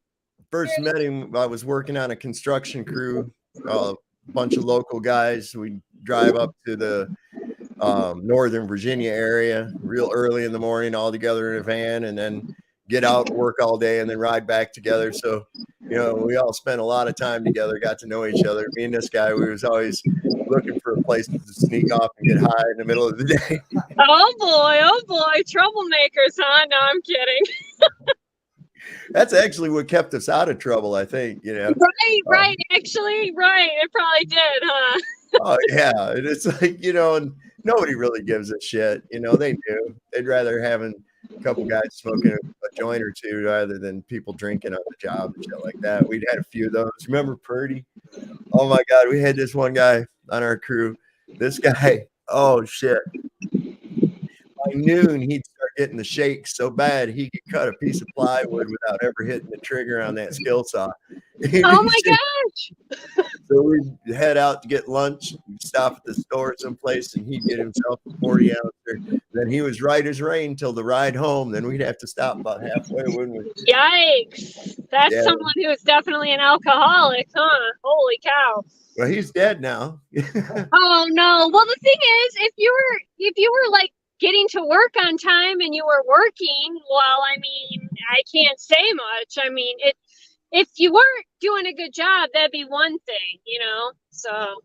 First met him, I was working on a construction crew, a bunch of local guys. We drive up to the Northern Virginia area real early in the morning, all together in a van, and then get out, work all day, and then ride back together. So, we all spent a lot of time together, got to know each other. Me and this guy, we was always looking for a place to sneak off and get high in the middle of the day. Oh boy, troublemakers, huh? No, I'm kidding. That's actually what kept us out of trouble, I think, Right. Actually, right. It probably did, huh? Oh, yeah. And it's like, and nobody really gives a shit. They knew. They'd rather having a couple guys smoking a joint or two rather than people drinking on the job and shit like that. We'd had a few of those. Remember Purdy? Oh, my God. We had this one guy on our crew. This guy, oh, shit. By noon, he'd start getting the shakes so bad he could cut a piece of plywood without ever hitting the trigger on that skill saw. Oh my gosh! So we'd head out to get lunch, stop at the store someplace, and he'd get himself a 40 ouncer. Then he was right as rain till the ride home. Then we'd have to stop about halfway, wouldn't we? Yikes! That's someone who is definitely an alcoholic, huh? Holy cow! Well, he's dead now. Oh no! Well, the thing is, if you were like getting to work on time and you were working, well, I mean, I can't say much. I mean, if you weren't doing a good job, that'd be one thing, you know? So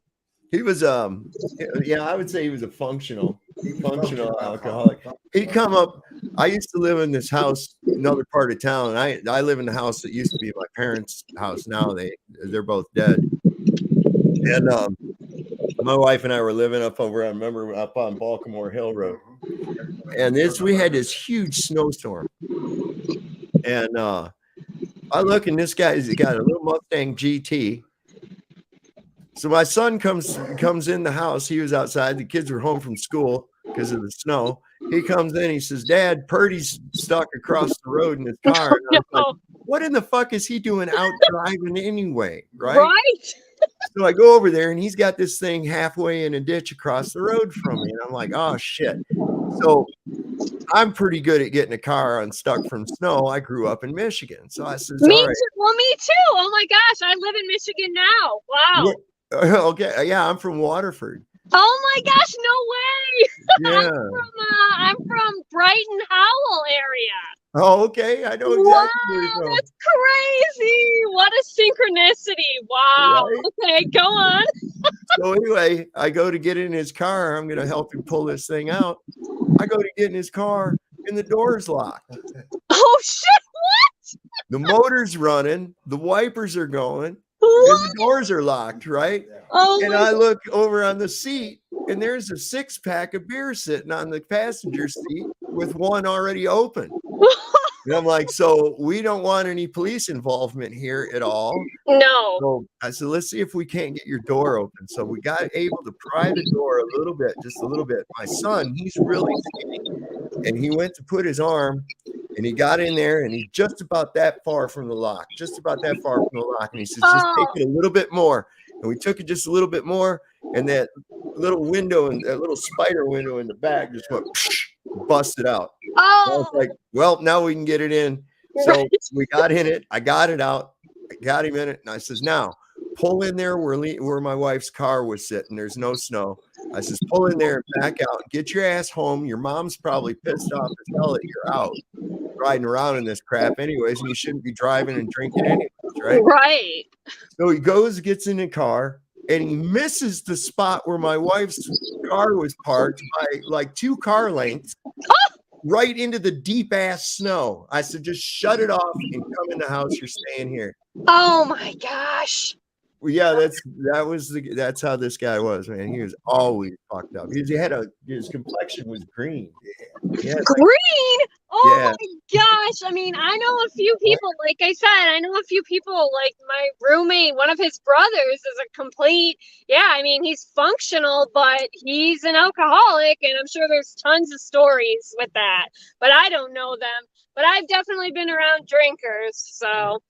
He was yeah, I would say he was a functional alcoholic. He'd come up. I used to live in this house, another part of town. I live in the house that used to be my parents' house. Now they're both dead. And my wife and I were living up on Baltimore Hill Road. And we had this huge snowstorm. And I look, and this guy's got a little Mustang GT. So my son comes in the house. He was outside. The kids were home from school because of the snow. He comes in. He says, "Dad, Purdy's stuck across the road in his car." And I was like, what in the fuck is he doing out driving anyway? Right? So I go over there, and he's got this thing halfway in a ditch across the road from me. And I'm like, oh, shit. So I'm pretty good at getting a car unstuck from snow. I grew up in Michigan. So I says, me all too. right. Well, me too. Oh my gosh, I live in Michigan now. Wow. Okay. Yeah, I'm from Waterford. Oh my gosh, no way. Yeah. I'm from Brighton Howell area. Oh, okay. I know exactly where you're Wow, from. that's crazy. What a synchronicity. Wow. Right? Okay, go on. So anyway, I go to get in his car. I'm going to help him pull this thing out. I go to get in his car, and the door's locked. Oh shit, what? The motor's running. The wipers are going. What? And the doors are locked, right? Oh And my I look over on the seat, and there's a 6-pack of beer sitting on the passenger seat with one already open. And I'm like, so we don't want any police involvement here at all. No. So I said, let's see if we can't get your door open. So we got able to pry the door a little bit, just a little bit. My son, he's really skinny, and he went to put his arm, and he got in there, and he's just about that far from the lock, And he says, just take it a little bit more. And we took it just a little bit more, and that little window and that little spider window in the back just went busted out. I was like, well, now we can get it in. So we got in it. I got it out. I got him in it. And I says, now pull in there where my wife's car was sitting. There's no snow. I says, pull in there and back out. Get your ass home. Your mom's probably pissed off as hell that you're out riding around in this crap anyways, and you shouldn't be driving and drinking anyways, right? Right. So he gets in the car, and he misses the spot where my wife's car was parked by like 2 car lengths, right into the deep ass snow. I said, just shut it off and come in the house. You're staying here. Oh my gosh. Well, yeah, that's how this guy was, man. He was always fucked up. His complexion was green. Yeah, Green? Oh Yeah. my gosh. I mean, I know a few people, like I said, I know a few people, like my roommate, one of his brothers is a complete, I mean, he's functional, but he's an alcoholic, and I'm sure there's tons of stories with that, but I don't know them. But I've definitely been around drinkers, so.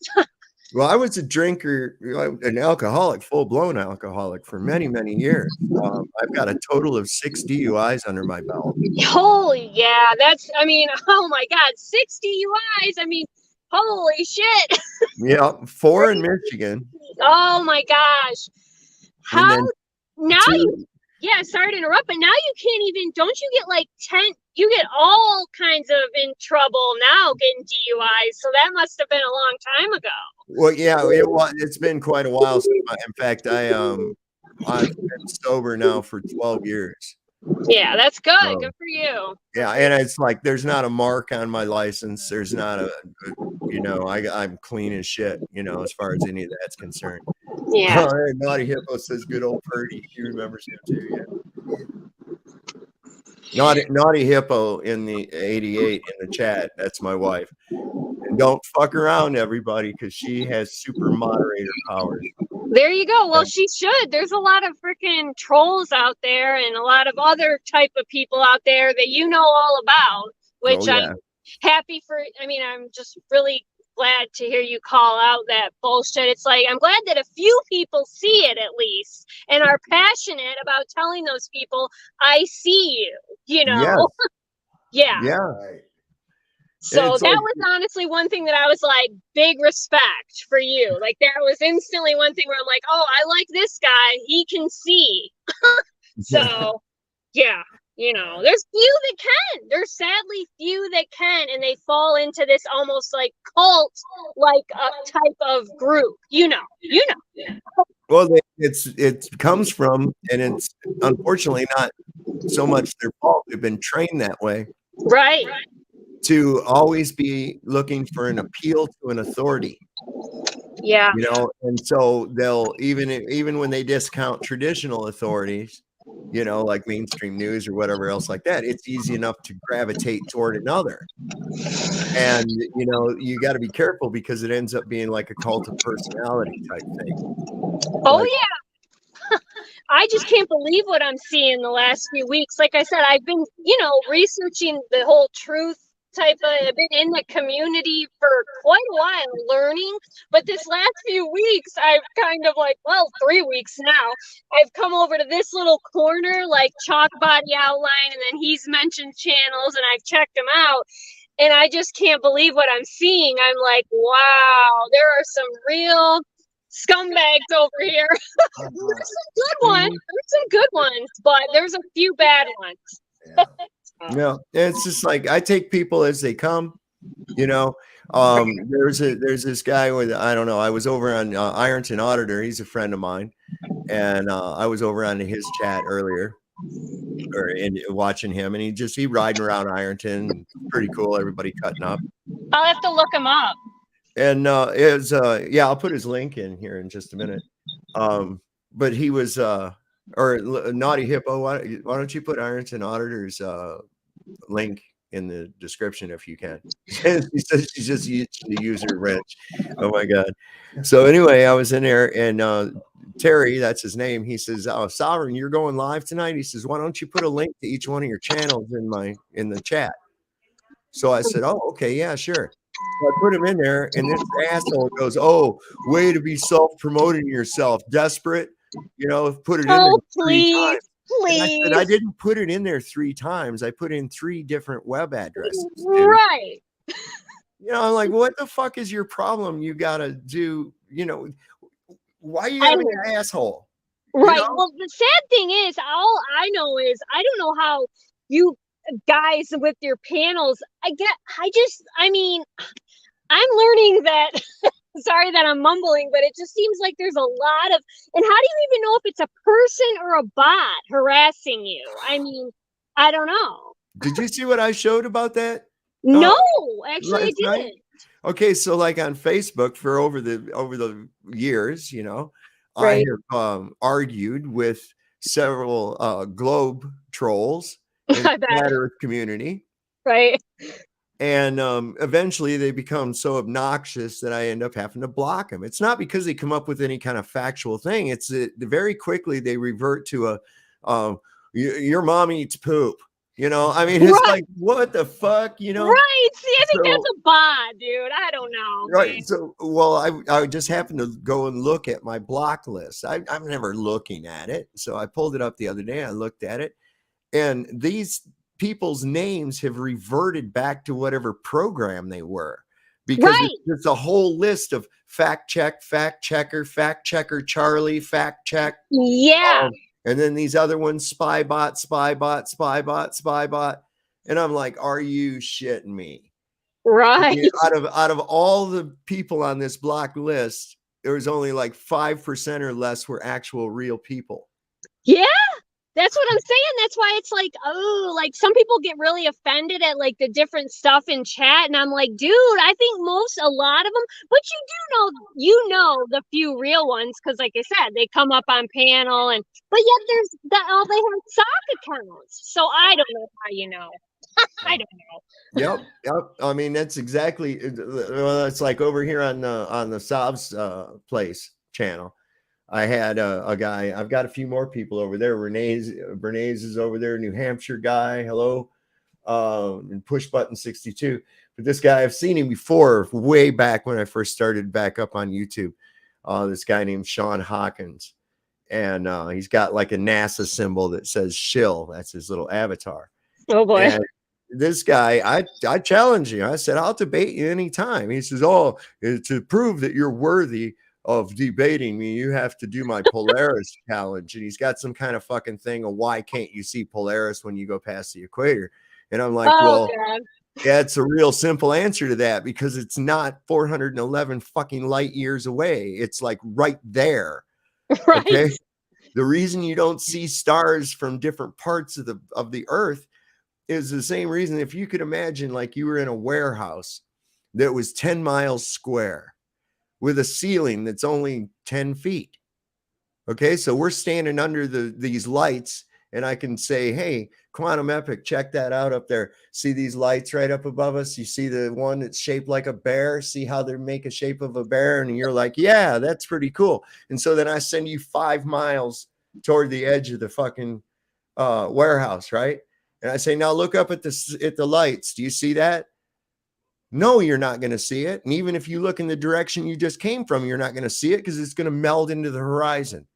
Well, I was a drinker, an alcoholic, full-blown alcoholic for many, many years. I've got a total of 6 DUIs under my belt. Holy, I mean, oh my God, 6 DUIs. I mean, holy shit. Yeah, 4 in Michigan. Oh my gosh. And How then now 2 sorry to interrupt, but now you can't even, don't you get like 10, you get all kinds of in trouble now getting DUIs. So that must have been a long time ago. Well, yeah, it's been quite a while. In fact, I've been sober now for 12 years. Yeah, that's good. So, good for you. Yeah, and it's like there's not a mark on my license. There's not I'm clean as shit, as far as any of that's concerned. Yeah. All right, Naughty Hippo says good old Purdy. He remembers him too, yeah. Naughty Hippo in the 88 in the chat. That's my wife. And don't fuck around, everybody, because she has super moderator powers. There you go. Well, she should. There's a lot of freaking trolls out there and a lot of other type of people out there that you know all about, which I'm happy for. I mean, I'm just really glad to hear you call out that bullshit. It's like, I'm glad that a few people see it at least and are passionate about telling those people, I see you, Yes. Yeah. Right. So that was honestly one thing that I was like, big respect for you. Like that was instantly one thing where I'm like, oh, I like this guy. He can see. So, yeah. There's few that can. There's sadly few that can, and they fall into this almost like cult, like a type of group. Well, it comes from, and it's unfortunately not so much their fault. They've been trained that way Right. to always be looking for an appeal to an authority. Yeah. And so they'll even when they discount traditional authorities, like mainstream news or whatever else like that, it's easy enough to gravitate toward another. And you got to be careful because it ends up being like a cult of personality type thing. Oh Like, yeah. I just can't believe what I'm seeing the last few weeks. Like I said, I've been, researching the whole truth type of, I've been in the community for quite a while learning, but this last few weeks I've kind of 3 weeks now, I've come over to this little corner like Chalk Body Outline, and then he's mentioned channels and I've checked them out, and I just can't believe what I'm seeing. I'm like, wow, there are some real scumbags over here. There's some good ones, but there's a few bad ones. Yeah, it's just like I take people as they come. There's this guy with, I don't know, I was over on Ironton Auditor. He's a friend of mine, and I was over on his chat earlier, and watching him, and he riding around Ironton, pretty cool. Everybody cutting up. I'll have to look him up. And I'll put his link in here in just a minute. But he was or Naughty Hippo. Why don't you put Ironton Auditor's link in the description if you can? She says she's just using the user wrench. Oh my god. So anyway, I was in there, and Terry, that's his name, he says, "Oh, Sovereign, you're going live tonight?" He says, "Why don't you put a link to each one of your channels in the chat?" So I said, "Oh, okay, yeah, sure." So I put him in there, and this asshole goes, "Oh, way to be self-promoting yourself, desperate, put it in there 3 times." And I said, I didn't put it in there 3 times. I put in 3 different web addresses. Dude. Right. I'm like, what the fuck is your problem? You gotta do, why you gotta be an asshole? Right. Well, the sad thing is, all I know is I don't know how you guys with your panels. I'm learning that. Sorry that I'm mumbling, but it just seems like there's a lot of, and how do you even know if it's a person or a bot harassing you? I don't know. Did you see what I showed about that? No, actually I didn't. Night? Okay, so like on Facebook for over the years, Right. I have argued with several globe trolls in the Flat Earth community. Right. And eventually they become so obnoxious that I end up having to block them. It's not because they come up with any kind of factual thing. It's that very quickly they revert to your mom eats poop. It's like, what the fuck, Right. See, I think that's a bot, dude. I don't know. Right. Man. So, well, I just happened to go and look at my block list. I'm never looking at it. So I pulled it up the other day. I looked at it, and these people's names have reverted back to whatever program they were, because it's a whole list of fact checker, Charlie, fact check. Yeah. And then these other ones, spy bot. And I'm like, are you shitting me? Right. Out of all the people on this block list, there was only like 5% or less were actual real people. Yeah. That's what I'm saying. That's why it's like, oh, like some people get really offended at like the different stuff in chat. And I'm like, dude, I think a lot of them, but you know, the few real ones. Cause like I said, they come up on panel but yet there's that all they have sock accounts. So I don't know how you know. I don't know. Yep. That's exactly, it's like over here on the Sob's Place channel. I had a guy. I've got a few more people over there. Bernays is over there, New Hampshire guy. Hello, and Push Button 62. But this guy, I've seen him before, way back when I first started back up on YouTube. This guy named Sean Hawkins, and he's got like a NASA symbol that says shill. That's his little avatar. Oh boy. And this guy, I challenge you. I said, I'll debate you anytime. He says, "Oh, to prove that you're worthy of debating me, you have to do my Polaris challenge. And he's got some kind of fucking thing of why can't you see Polaris when you go past the equator? And I'm like, Oh well, God. yeah, it's a real simple answer to that, because it's not 411 fucking light years away. It's like right there. Right. Okay. The reason you don't see stars from different parts of the earth is the same reason. If you could imagine, like, you were in a warehouse that was 10 miles square with a ceiling that's only 10 feet. Okay, so we're standing under these lights, and I can say, hey, Quantum Epic, check that out up there. See these lights right up above us? You see the one that's shaped like a bear? See how they make a shape of a bear? And you're like, yeah, that's pretty cool. And so then I send you 5 miles toward the edge of the fucking warehouse, right? And I say, now look up at the lights. Do you see that? No, you're not going to see it. And even if you look in the direction you just came from, you're not going to see it, because it's going to meld into the horizon.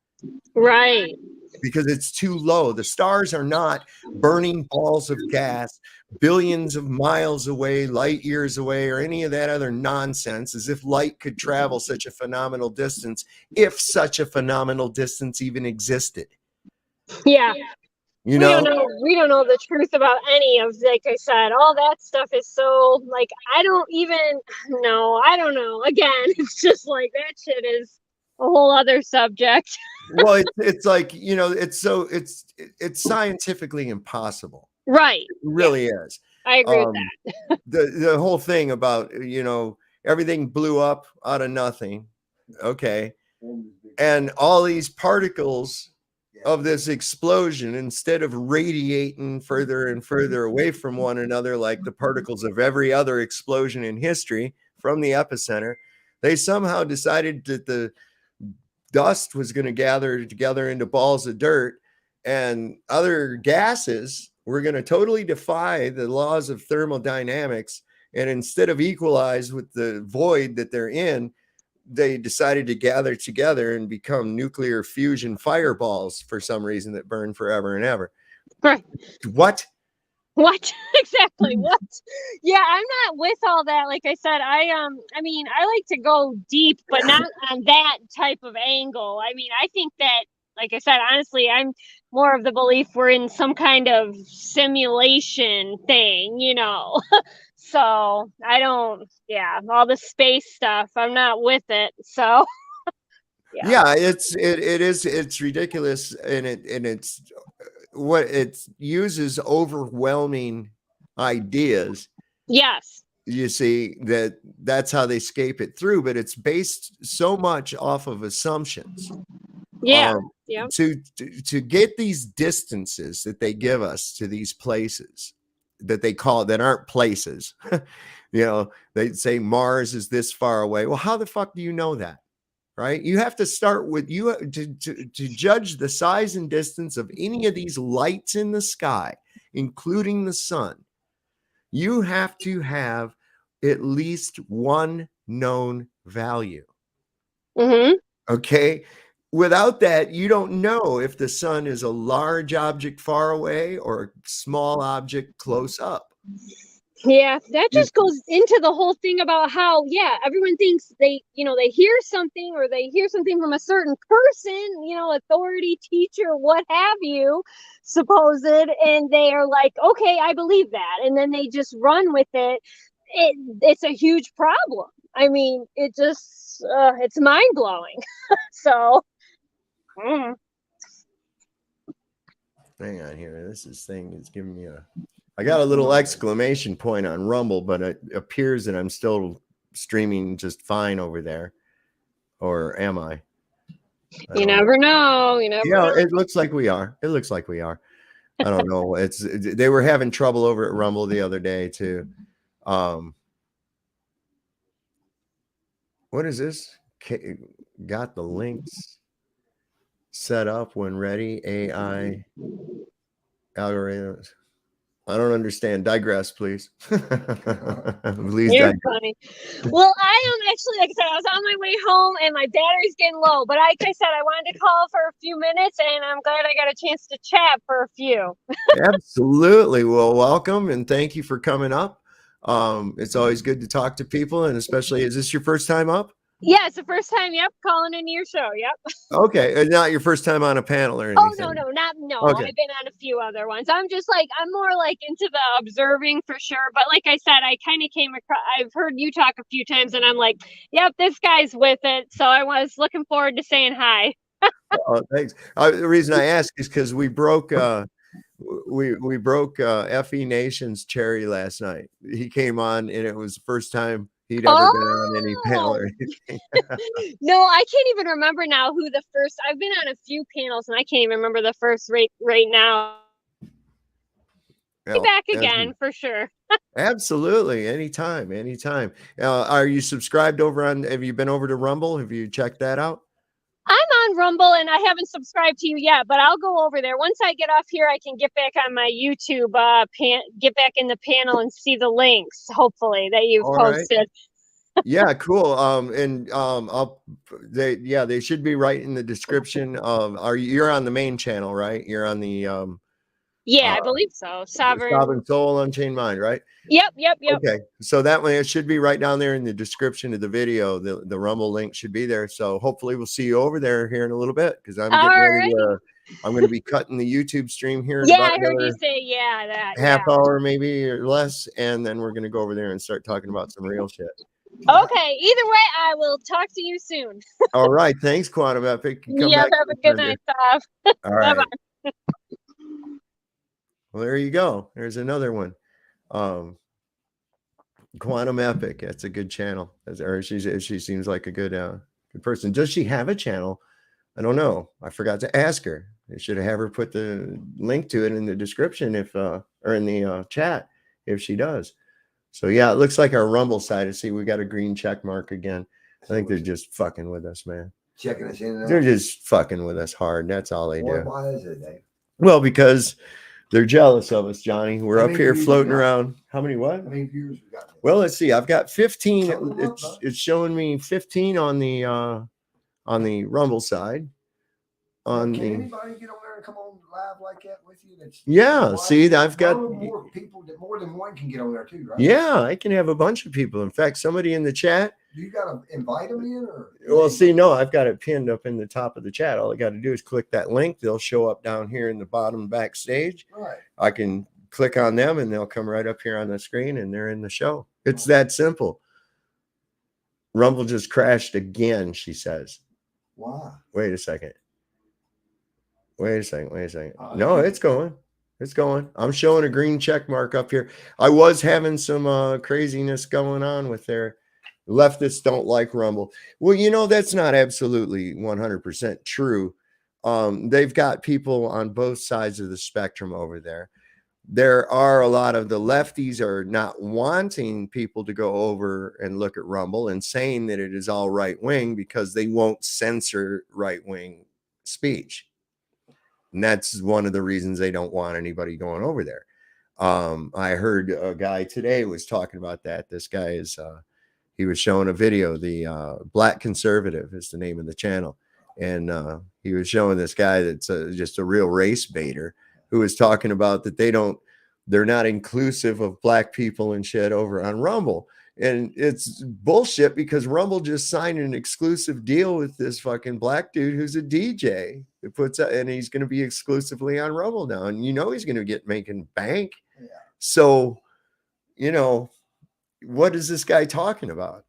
Right. Because it's too low. The stars are not burning balls of gas billions of miles away, light years away, or any of that other nonsense, as if light could travel such a phenomenal distance, if such a phenomenal distance even existed. Yeah. You know? We don't know the truth about any of, like I said, all that stuff is so, like, I don't know. Again, it's just like, that shit is a whole other subject. Well, it's like, it's scientifically impossible. Right. It really is. I agree with that. The whole thing about, everything blew up out of nothing. Okay. And all these particles of this explosion, instead of radiating further and further away from one another, like the particles of every other explosion in history from the epicenter, they somehow decided that the dust was going to gather together into balls of dirt, and other gases were going to totally defy the laws of thermodynamics. And instead of equalize with the void that they're in, they decided to gather together and become nuclear fusion fireballs for some reason that burn forever and ever. Right. What? Exactly. What? Yeah, I'm not with all that. Like I said, I like to go deep, but not on that type of angle. I mean, I think that, like I said, honestly, I'm more of the belief we're in some kind of simulation thing, So I don't, all the space stuff, I'm not with it. So yeah, it's ridiculous, and it's what it uses overwhelming ideas. Yes. You see, that's how they scape it through, but it's based so much off of assumptions. Yeah. To get these distances that they give us to these places that they call that aren't places, they say Mars is this far away. Well, how the fuck do you know that? Right? You have to start with to judge the size and distance of any of these lights in the sky, including the sun. You have to have at least one known value. Mm-hmm. Okay. Without that, you don't know if the sun is a large object far away or a small object close up. Yeah, that just goes into the whole thing about how, everyone thinks they hear something, or they hear something from a certain person, authority, teacher, what have you, supposed, and they are like, okay, I believe that. And then they just run with it. It's a huge problem. I mean, it just, it's mind blowing. So. Hang on here. This thing is giving me I got a little exclamation point on Rumble, but it appears that I'm still streaming just fine over there. Or am I? You never know. It looks like we are. I don't know. They were having trouble over at Rumble the other day too. What is this? Got the links set up when ready. AI algorithms. I don't understand. Digress, please. Please You're digress. funny. Well, I am actually, like I said, I was on my way home and my battery's getting low. But like I said, I wanted to call for a few minutes, and I'm glad I got a chance to chat for a few. Absolutely. Well, welcome, and thank you for coming up. It's always good to talk to people, and especially, is this your first time up? Yeah, it's the first time. Yep, calling into your show. Yep. Okay, not your first time on a panel or Oh anything. no. Okay. I've been on a few other ones. I'm more like into the observing for sure. But like I said, I kind of came across. I've heard you talk a few times, and I'm like, yep, this guy's with it. So I was looking forward to saying hi. Oh, thanks. The reason I ask is because we broke we broke FE Nation's cherry last night. He came on, and it was the first time he'd ever been on any panel or anything. No, I can't even remember now who the first. I've been on a few panels, and I can't even remember the first right now. Be back again for sure. Absolutely, anytime. Are you subscribed over on? Have you been over to Rumble? Have you checked that out? I'm on Rumble and I haven't subscribed to you yet, but I'll go over there. Once I get off here, I can get back on my YouTube, get back in the panel and see the links, hopefully, that you've posted. Yeah, cool. They should be right in the description of you're on the main channel, right? You're on the I believe so. Sovereign Soul, Unchained Mind, right? Yep. Okay, so that way it should be right down there in the description of the video. The Rumble link should be there. So hopefully we'll see you over there here in a little bit because I'm getting ready to. I'm going to be cutting the YouTube stream here. In I heard you say that half hour maybe or less, and then we're going to go over there and start talking about some real shit. Okay. Either way, I will talk to you soon. All right. Thanks, Quantum Epic. Have a good night, Sav. All right. Bye-bye. Well, there you go. There's another one. Quantum Epic. That's a good channel. She seems like a good person. Does she have a channel? I don't know. I forgot to ask her. I should have her put the link to it in the description or in the chat if she does. So yeah, it looks like our Rumble side. See, we got a green check mark again. I think they're just fucking with us, man. Checking us in. They're just fucking with us hard. That's all they do. Why is it, Dave? Well, because they're jealous of us, Johnny. We're up here floating around. How many what? How many viewers we got? Well, let's see. I've got 15. It's showing me 15 on the Rumble side. Can anybody get on there and come on live like that with you? See, I've got more people that more than one can get on there too, right? Yeah, I can have a bunch of people. In fact, somebody in the chat. Do you got to invite them in, or? Well, see, no, I've got it pinned up in the top of the chat. All I got to do is click that link. They'll show up down here in the bottom backstage. Right. I can click on them, and they'll come right up here on the screen, and they're in the show. It's that simple. Rumble just crashed again, she says. Why? Wait a second. No, it's going. I'm showing a green check mark up here. I was having some craziness going on with their leftists don't like Rumble. Well, that's not absolutely 100% true. They've got people on both sides of the spectrum over there. There are a lot of the lefties are not wanting people to go over and look at Rumble and saying that it is all right wing because they won't censor right wing speech. And that's one of the reasons they don't want anybody going over there. I heard a guy today was talking about that. This guy is, he was showing a video. The Black Conservative is the name of the channel. And he was showing this guy that's just a real race baiter who was talking about that they're not inclusive of black people and shit over on Rumble. And it's bullshit because Rumble just signed an exclusive deal with this fucking black dude who's a DJ who puts out, and he's going to be exclusively on Rumble now. And he's going to get making bank. Yeah. So, what is this guy talking about?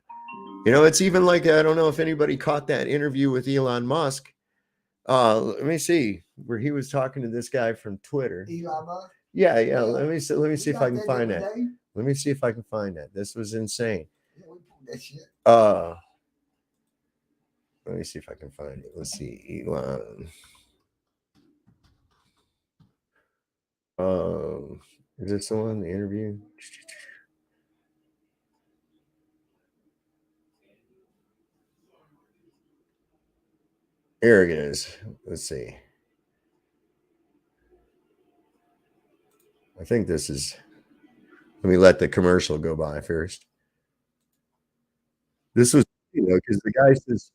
It's even like, I don't know if anybody caught that interview with Elon Musk. Let me see where he was talking to this guy from Twitter. Elon Musk? Yeah. Let me see if I can find that. Let me see if I can find that. This was insane. That shit. Let me see if I can find it. Let's see, Elon. Is this the one? The interview? Here it is. Let's see. I think this is. Let me let the commercial go by first. This was, because the guy says,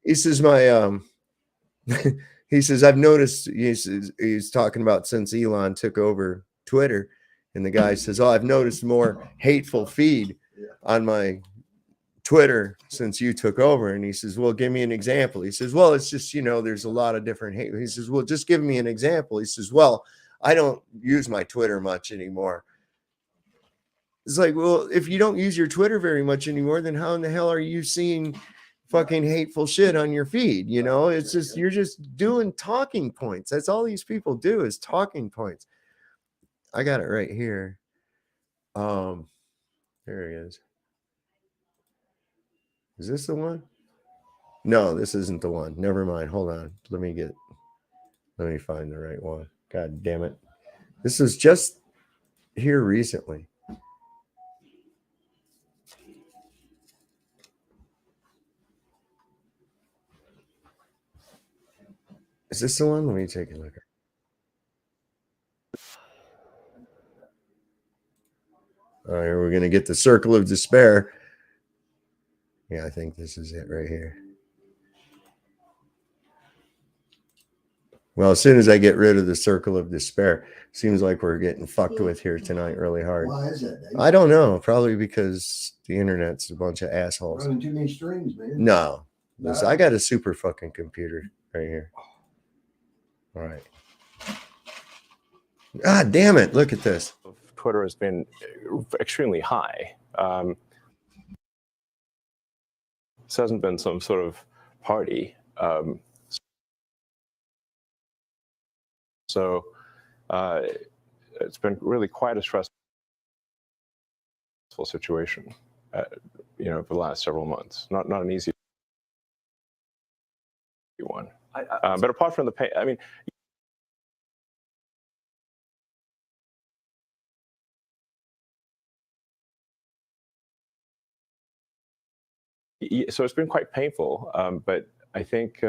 he says my, he says, I've noticed, he's talking about since Elon took over Twitter, And the guy says, "Oh, I've noticed more hateful feed on my Twitter since you took over." And he says, "Well, give me an example." He says, "Well, it's just, there's a lot of different hate." He says, "Well, just give me an example." He says, "Well, I don't use my Twitter much anymore." It's like, well, if you don't use your Twitter very much anymore, then how in the hell are you seeing fucking hateful shit on your feed? It's just, you're just doing talking points. That's all these people do is talking points. I got it right here. There he is. Is this the one? No, this isn't the one. Never mind. Hold on. Let me find the right one. God damn it. This is just here recently. Is this the one? Let me take a look. All right, we're going to get the circle of despair. Yeah, I think this is it right here. Well, as soon as I get rid of the circle of despair, seems like we're getting fucked with here tonight really hard. Why is that, Dave? I don't know. Probably because the internet's a bunch of assholes. Running too many strings, man. No. Listen, I got a super fucking computer right here. All right. God damn it. Look at this. Twitter has been extremely high. This hasn't been some sort of party. So it's been really quite a stressful situation, for the last several months. Not an easy one. But apart from the pain, I mean, so it's been quite painful, but I think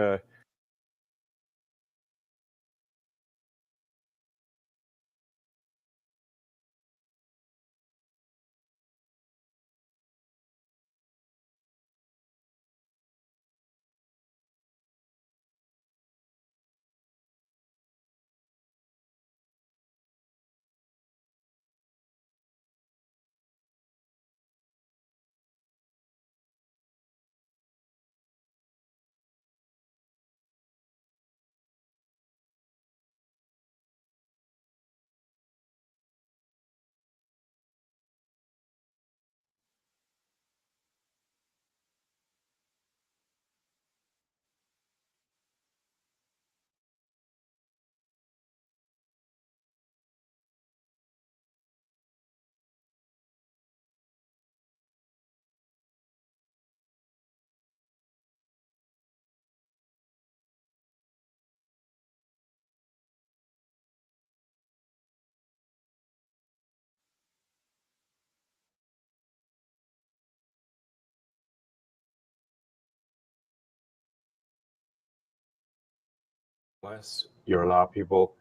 unless you allow people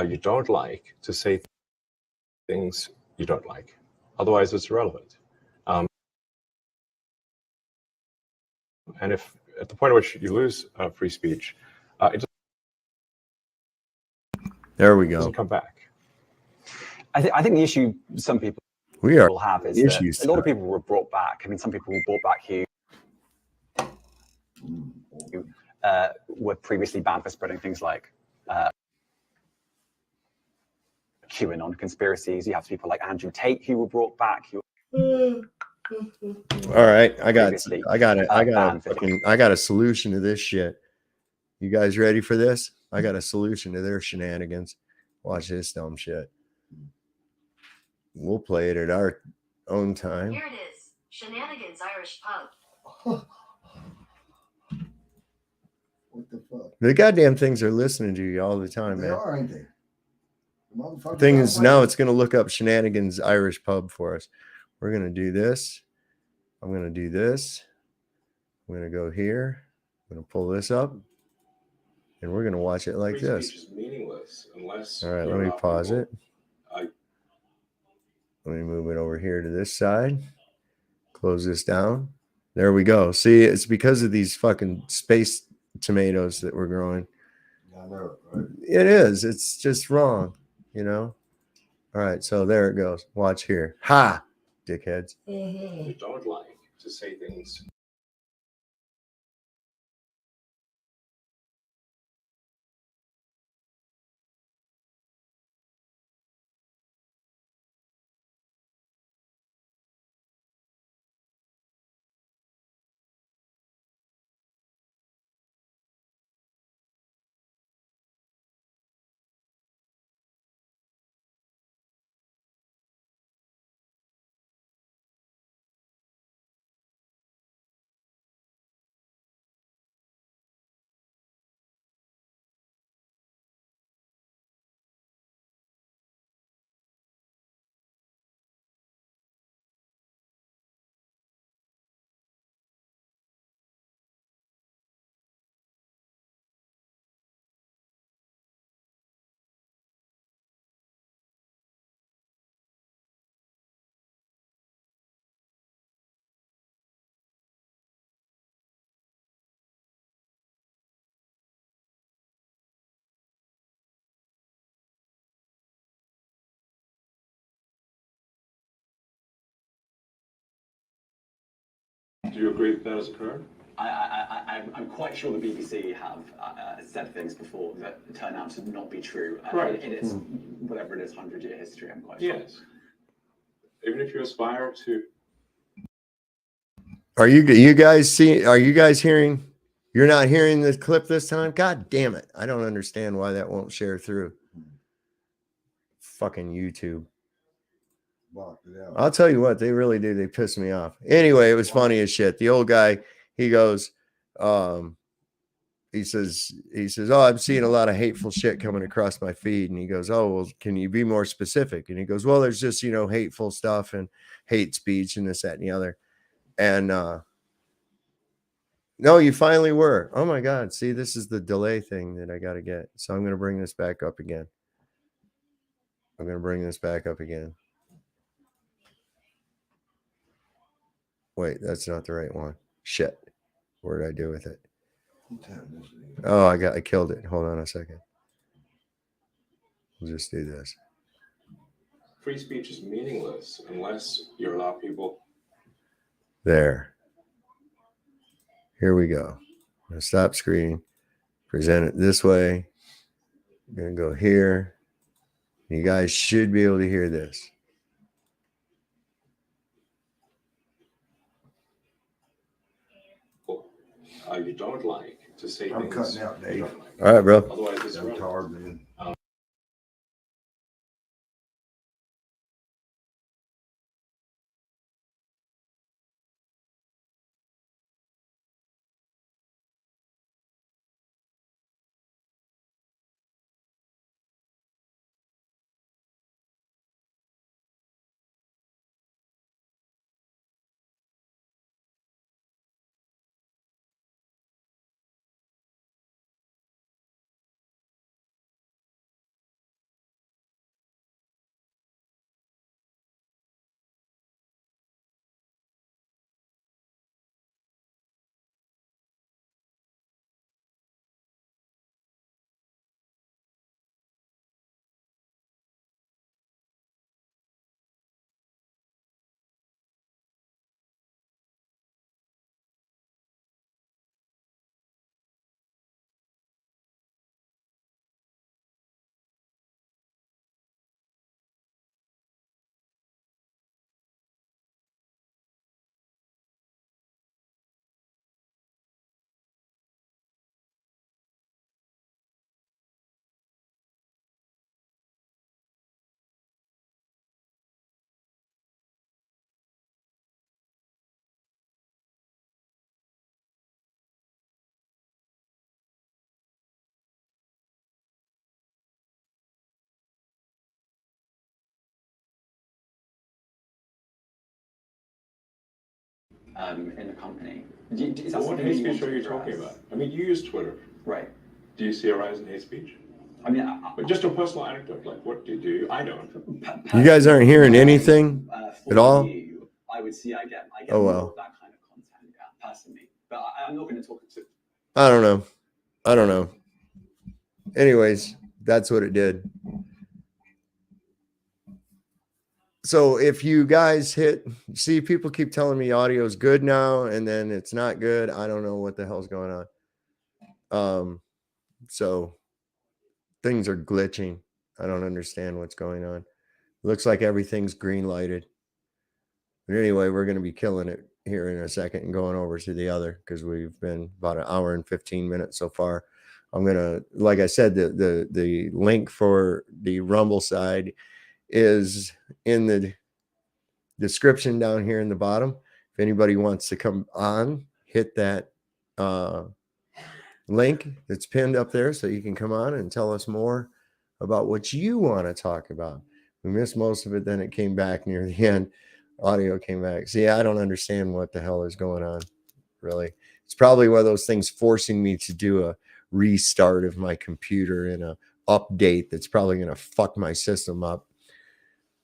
you don't like to say things you don't like. Otherwise, it's irrelevant. And if at the point at which you lose free speech, it There we go. doesn't come back. I think the issue some people We are will have is issues. that a lot of people were brought back. I mean, some people were brought back who were previously banned for spreading things like QAnon conspiracies. You have people like Andrew Tate who were brought back. All right, I got Previously, a solution to this shit. You guys ready for this? I got a solution to their shenanigans. Watch this dumb shit. We'll play it at our own time. Here it is, Shenanigans Irish Pub. What the fuck? The goddamn things are listening to you all the time, They man. are, ain't they? The motherfuckers The thing are is, like- now it's going to look up Shenanigans Irish Pub for us. We're going to do this. I'm going to do this. I'm going to go here. I'm going to pull this up. And we're going to watch it like this. Free speech is meaningless unless All right, you let me allow pause people- it. Let me move it over here to this side. Close this down. There we go. See, it's because of these fucking space tomatoes that we're growing. I know, right? It is. It's just wrong, you know. All right, so there it goes. Watch here. Ha, dickheads. You don't like to say things Do you agree that has occurred? I'm quite sure the BBC have said things before that turn out to not be true. Right. In its, whatever it is, 100-year history, I'm quite sure. Yes. Even if you aspire to. Are you guys hearing? You're not hearing this clip this time? God damn it. I don't understand why that won't share through. Fucking YouTube. Blocked it out. I'll tell you what, they really do. They piss me off. Anyway, it was funny as shit. The old guy, he goes, he says, oh, I'm seeing a lot of hateful shit coming across my feed. And he goes, oh, well, can you be more specific? And he goes, well, there's just, hateful stuff and hate speech and this, that, and the other. And no, you finally were. Oh my God. See, this is the delay thing that I got to get. So I'm going to bring this back up again. Wait, that's not the right one. Shit. What did I do with it? Oh, I killed it. Hold on a second. We'll just do this. Free speech is meaningless unless you allow people. There. Here we go. I'm going to stop screen. Present it this way. I'm going to go here. You guys should be able to hear this. You don't like to say I'm things. cutting out, you Dave. don't like. All right, bro. Otherwise, it's I'm irrelevant. tired, man. In the company. What hate speech are you talking about? I mean, you use Twitter. Right. Do you see a rise in hate speech? I mean, But just a personal anecdote, like what do you do? I don't. You guys aren't hearing anything at all? I would see, I get Oh, more well. of that kind of content, yeah, personally. But I'm not going to talk to. I don't know. Anyways, that's what it did. So if you guys see, people keep telling me audio is good now, and then it's not good. I don't know what the hell's going on. So things are glitching. I don't understand what's going on. Looks like everything's green lighted. But anyway, we're going to be killing it here in a second and going over to the other because we've been about an hour and 15 minutes so far. I'm going to, like I said, the link for the Rumble side is in the description down here in the bottom. If anybody wants to come on, hit that link that's pinned up there so you can come on and tell us more about what you want to talk about. We missed most of it, then it came back near the end. Audio came back. See, I don't understand what the hell is going on, really. It's probably one of those things forcing me to do a restart of my computer and a update that's probably going to fuck my system up.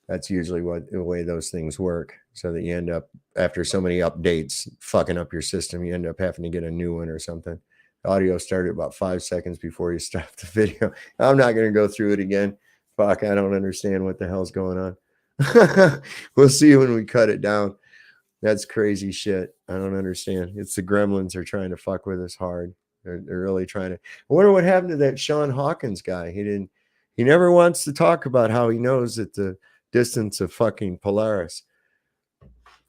That's usually the way those things work. So that you end up, after so many updates fucking up your system, you end up having to get a new one or something. The audio started about 5 seconds before you stop the video. I'm not going to go through it again. Fuck, I don't understand what the hell's going on. We'll see when we cut it down. That's crazy shit. I don't understand. It's the gremlins are trying to fuck with us hard. They're really trying to. I wonder what happened to that Sean Hawkins guy. He never wants to talk about how he knows that the distance of fucking Polaris.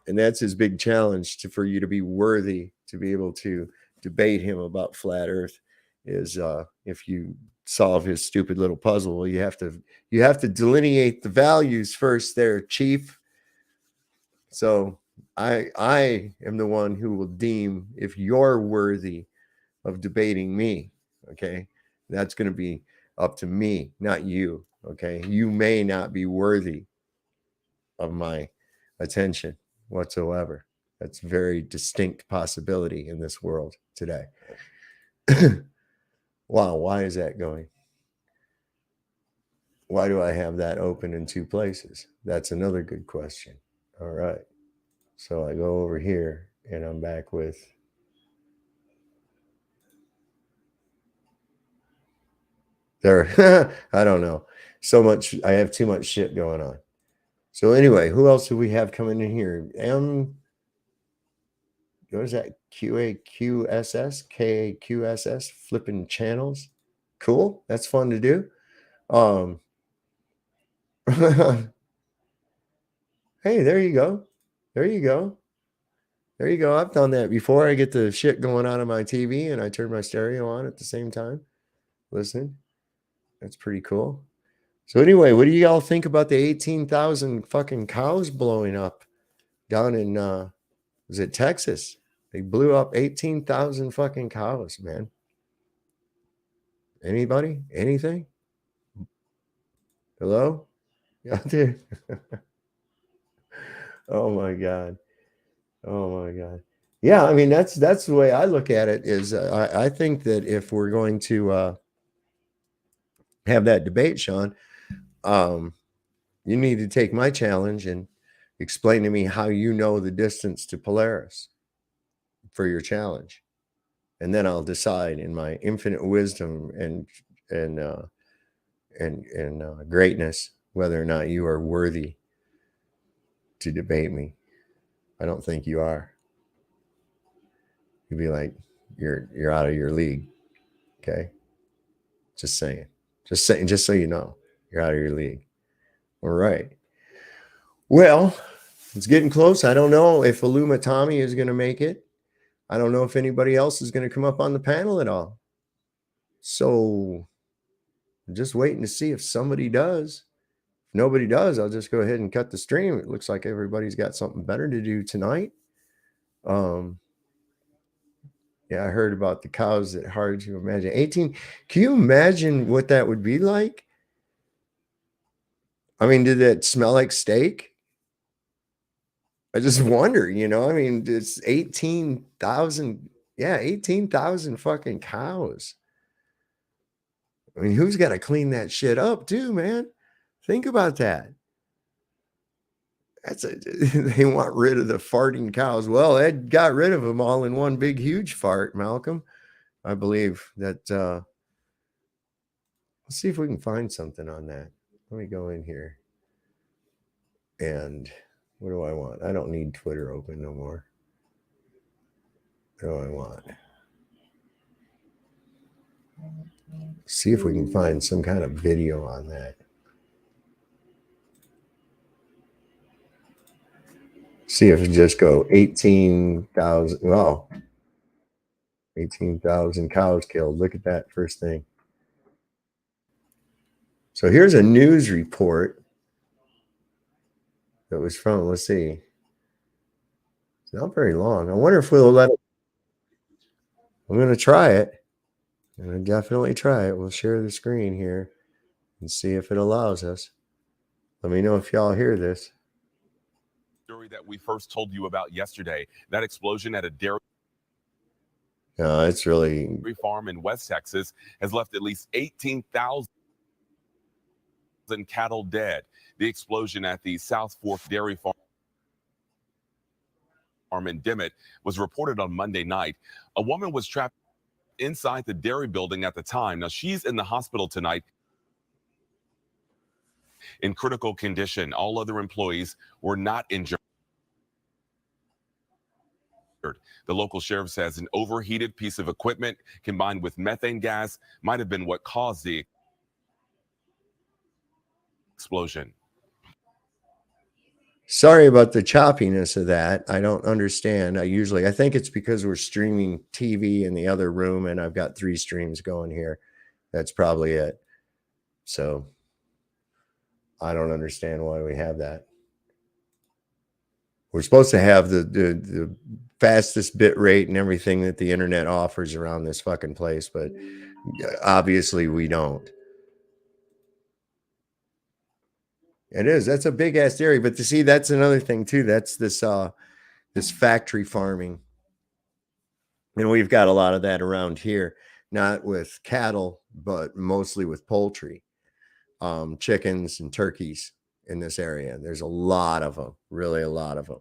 And that's his big challenge for you to be worthy to be able to debate him about flat earth is if you solve his stupid little puzzle. Well, you have to delineate the values first there, chief. So I am the one who will deem if you're worthy of debating me. Okay, that's going to be up to me, not you. Okay, you may not be worthy of my attention whatsoever. That's a very distinct possibility in this world today. Wow, why is that going? Why do I have that open in two places? That's another good question. All right. So I go over here and I'm back with there. I don't know. So much. I have too much shit going on. So anyway, who else do we have coming in here? What is that? QAQSS, KAQSS, flipping channels. Cool. That's fun to do. Hey, there you go. There you go. There you go. I've done that before. I get the shit going on my TV and I turn my stereo on at the same time. Listen, that's pretty cool. So anyway, what do you all think about the 18,000 fucking cows blowing up down in, was it Texas? They blew up 18,000 fucking cows, man. Anybody? Anything? Hello? Out there? Oh my God. Oh my God. Yeah, I mean, that's the way I look at it is I think that if we're going to have that debate, Sean, you need to take my challenge and explain to me how you know the distance to Polaris for your challenge. And then I'll decide in my infinite wisdom and greatness whether or not you are worthy to debate me. I don't think you are. You'd be like, you're out of your league. Okay. Just saying, just so you know, you're out of your league. All right. Well, it's getting close. I don't know if Aluma Tommy is going to make it. I don't know if anybody else is going to come up on the panel at all. So I'm just waiting to see if somebody does. If nobody does, I'll just go ahead and cut the stream. It looks like everybody's got something better to do tonight. Yeah, I heard about the cows that hard to imagine. 18. Can you imagine what that would be like? I mean, did that smell like steak? I just wonder, you know, I mean, it's 18,000. Yeah, 18,000 fucking cows. I mean, who's got to clean that shit up too, man? Think about that. They want rid of the farting cows. Well, Ed got rid of them all in one big, huge fart, Malcolm. I believe that. Let's see if we can find something on that. Let me go in here. And what do I want? I don't need Twitter open no more. What do I want? See if we can find some kind of video on that. See if we just go 18,000. Well, 18,000 cows killed. Look at that first thing. So here's a news report that was from, let's see. It's not very long. I wonder if we'll let it. I'm going to try it. I'm going to definitely try it. We'll share the screen here and see if it allows us. Let me know if y'all hear this. Story that we first told you about yesterday, that explosion at a dairy It's really farm in West Texas has left at least 18,000 cattle dead. The explosion at the South Fork Dairy Farm in Dimmitt was reported on Monday night. A woman was trapped inside the dairy building at the time. Now she's in the hospital tonight in critical condition. All other employees were not injured. The local sheriff says an overheated piece of equipment combined with methane gas might have been what caused the explosion. sorry about the choppiness of that. I don't understand. I think it's because we're streaming TV in the other room and I've got 3 streams going here. That's probably it. So I don't understand why we have that. We're supposed to have the fastest bit rate and everything that the internet offers around this fucking place, but obviously we don't. It is. That's a big ass area. But to see, that's another thing too. That's this factory farming. And we've got a lot of that around here, not with cattle, but mostly with poultry, chickens and turkeys in this area. There's a lot of them, really a lot of them.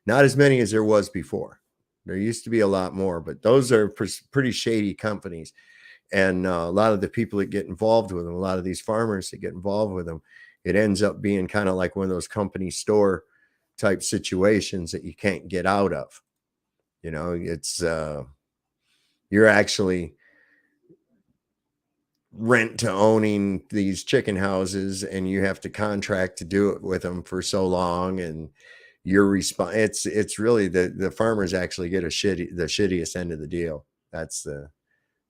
Not as many as there was before. There used to be a lot more, but those are pretty shady companies. And a lot of the people that get involved with them, a lot of these farmers that get involved with them, it ends up being kind of like one of those company store type situations that you can't get out of. You know, it's you're actually rent to owning these chicken houses and you have to contract to do it with them for so long, and your it's really the farmers actually get the shittiest end of the deal. That's the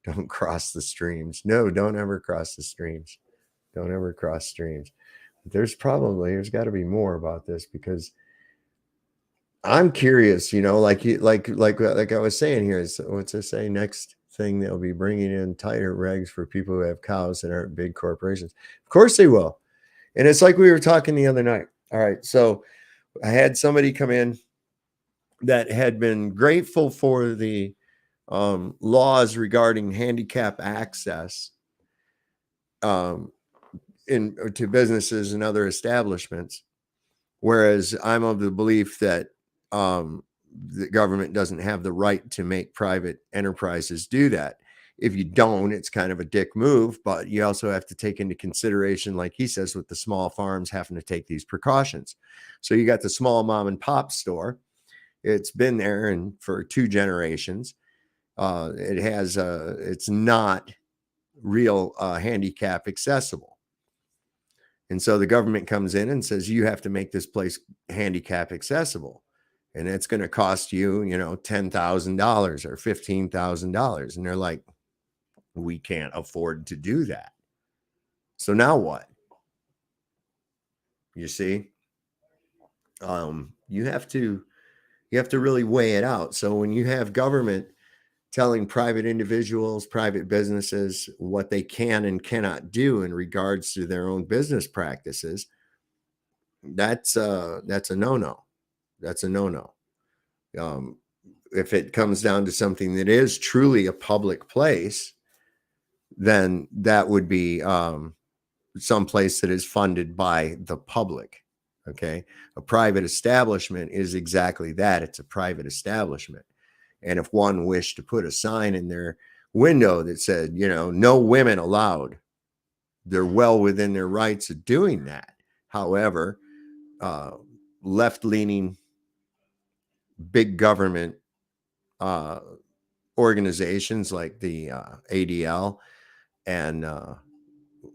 don't cross the streams. No, don't ever cross the streams. Don't ever cross streams. There's got to be more about this, because I'm curious, you know, like I was saying here, is what's it say? Next thing, they'll be bringing in tighter regs for people who have cows that aren't big corporations. Of course they will. And it's like we were talking the other night. All right. So I had somebody come in that had been grateful for the laws regarding handicap access to businesses and other establishments, whereas I'm of the belief that the government doesn't have the right to make private enterprises do that. If you don't, it's kind of a dick move, but you also have to take into consideration, like he says, with the small farms having to take these precautions. So you got the small mom and pop store. It's been there and for 2 generations. It's not real handicap accessible. And so the government comes in and says, you have to make this place handicap accessible. And it's going to cost you, you know, $10,000 or $15,000. And they're like, we can't afford to do that. So now what? You see, you have to really weigh it out. So when you have government telling private individuals, private businesses what they can and cannot do in regards to their own business practices, that's a no-no. That's a no-no. If it comes down to something that is truly a public place, then that would be some place that is funded by the public. Okay. A private establishment is exactly that. It's a private establishment. And if one wished to put a sign in their window that said, you know, no women allowed, they're well within their rights of doing that. However, left-leaning big government organizations like the ADL and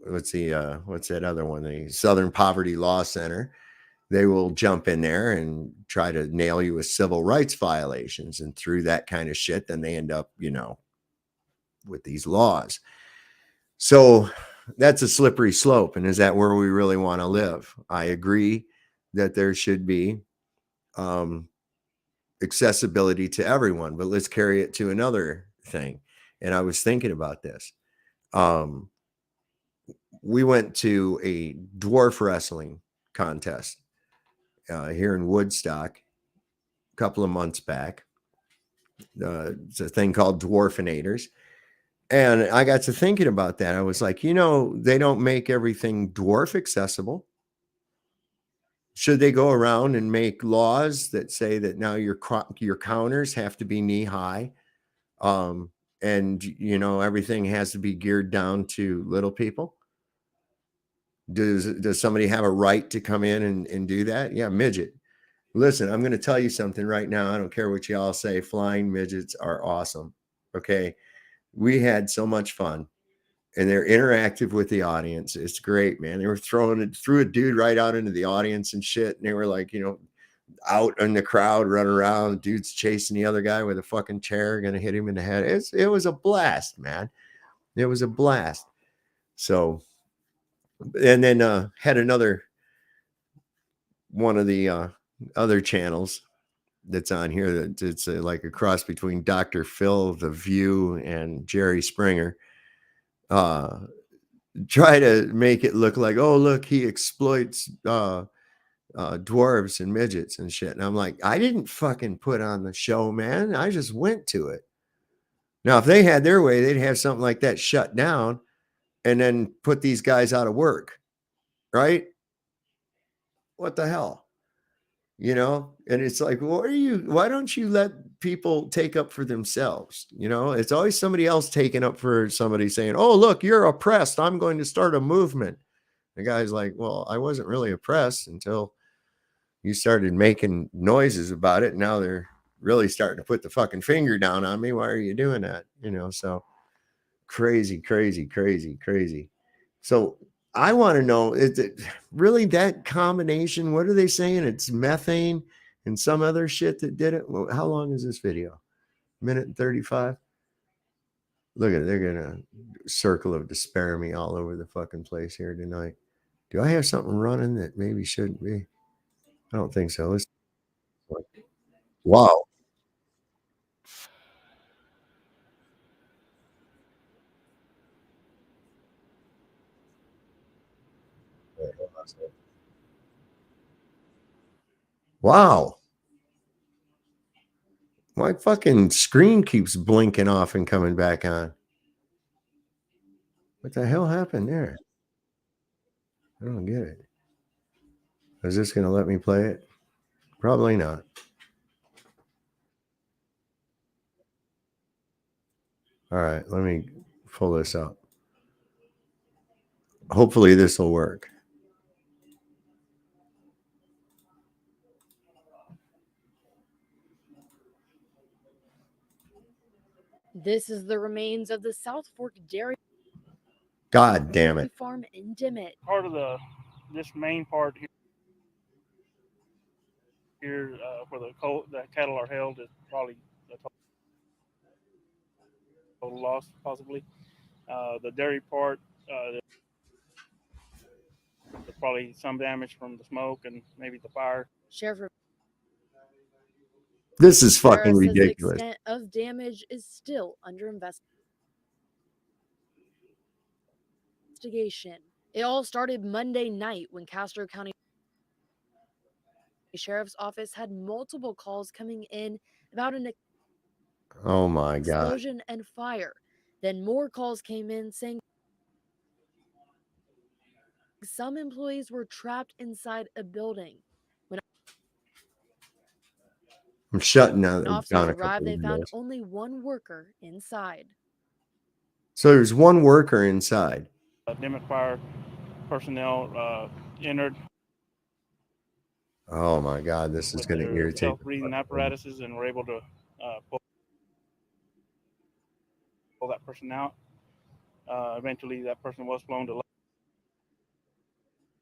what's that other one, the Southern Poverty Law Center. They will jump in there and try to nail you with civil rights violations, and through that kind of shit, then they end up, with these laws. So that's a slippery slope. And is that where we really want to live? I agree that there should be accessibility to everyone, but let's carry it to another thing. And I was thinking about this. We went to a dwarf wrestling contest here in Woodstock a couple of months back. It's a thing called Dwarfinators. And I got to thinking about that. I was like, they don't make everything dwarf accessible. Should they go around and make laws that say that now your counters have to be knee high? And, everything has to be geared down to little people? Does somebody have a right to come in and do that? Yeah, midget. Listen, I'm going to tell you something right now. I don't care what y'all say. Flying midgets are awesome. Okay. We had so much fun, and they're interactive with the audience. It's great, man. They were threw a dude right out into the audience and shit. And they were like, out in the crowd, running around. The dude's chasing the other guy with a fucking chair, going to hit him in the head. It was a blast, man. It was a blast. So, and then had another one of the other channels that's on here that it's like a cross between Dr. Phil, The View, and Jerry Springer. Try to make it look like, oh, look, he exploits dwarves and midgets and shit. And I'm like, I didn't fucking put on the show, man. I just went to it. Now, if they had their way, they'd have something like that shut down and then put these guys out of work, right? What the hell? And it's like, why don't you let people take up for themselves? It's always somebody else taking up for somebody saying, oh, look, you're oppressed. I'm going to start a movement. The guy's like, well, I wasn't really oppressed until you started making noises about it. Now they're really starting to put the fucking finger down on me. Why are you doing that? So crazy, crazy, crazy, crazy. So I want to know, is it really that combination? What are they saying? It's methane and some other shit that did it. Well, how long is this video? 1:35. Look at it. They're going to circle of despair me all over the fucking place here tonight. Do I have something running that maybe shouldn't be? I don't think so. Wow. Wow. My fucking screen keeps blinking off and coming back on. What the hell happened there? I don't get it. Is this going to let me play it? Probably not. All right, let me pull this up. Hopefully this will work. This is the remains of the South Fork Dairy God damn it. Farm in Dimmitt. Part of this main part here where the cattle are held is probably a total loss, possibly. The dairy part, there's probably some damage from the smoke and maybe the fire. Sheriff This is fucking Rivera says ridiculous. The extent of damage is still under investigation. It all started Monday night when Castro County Sheriff's Office had multiple calls coming in about an Oh my God. explosion and fire. Then more calls came in saying some employees were trapped inside a building. When I'm shutting down, officers down a couple arrived, of they found windows. only one worker inside. So there's one worker inside. Dimmitt Fire personnel entered. Oh my God, this is with going to their irritate. self-breathing apparatuses, and were able to pull that person out. Eventually, that person was flown to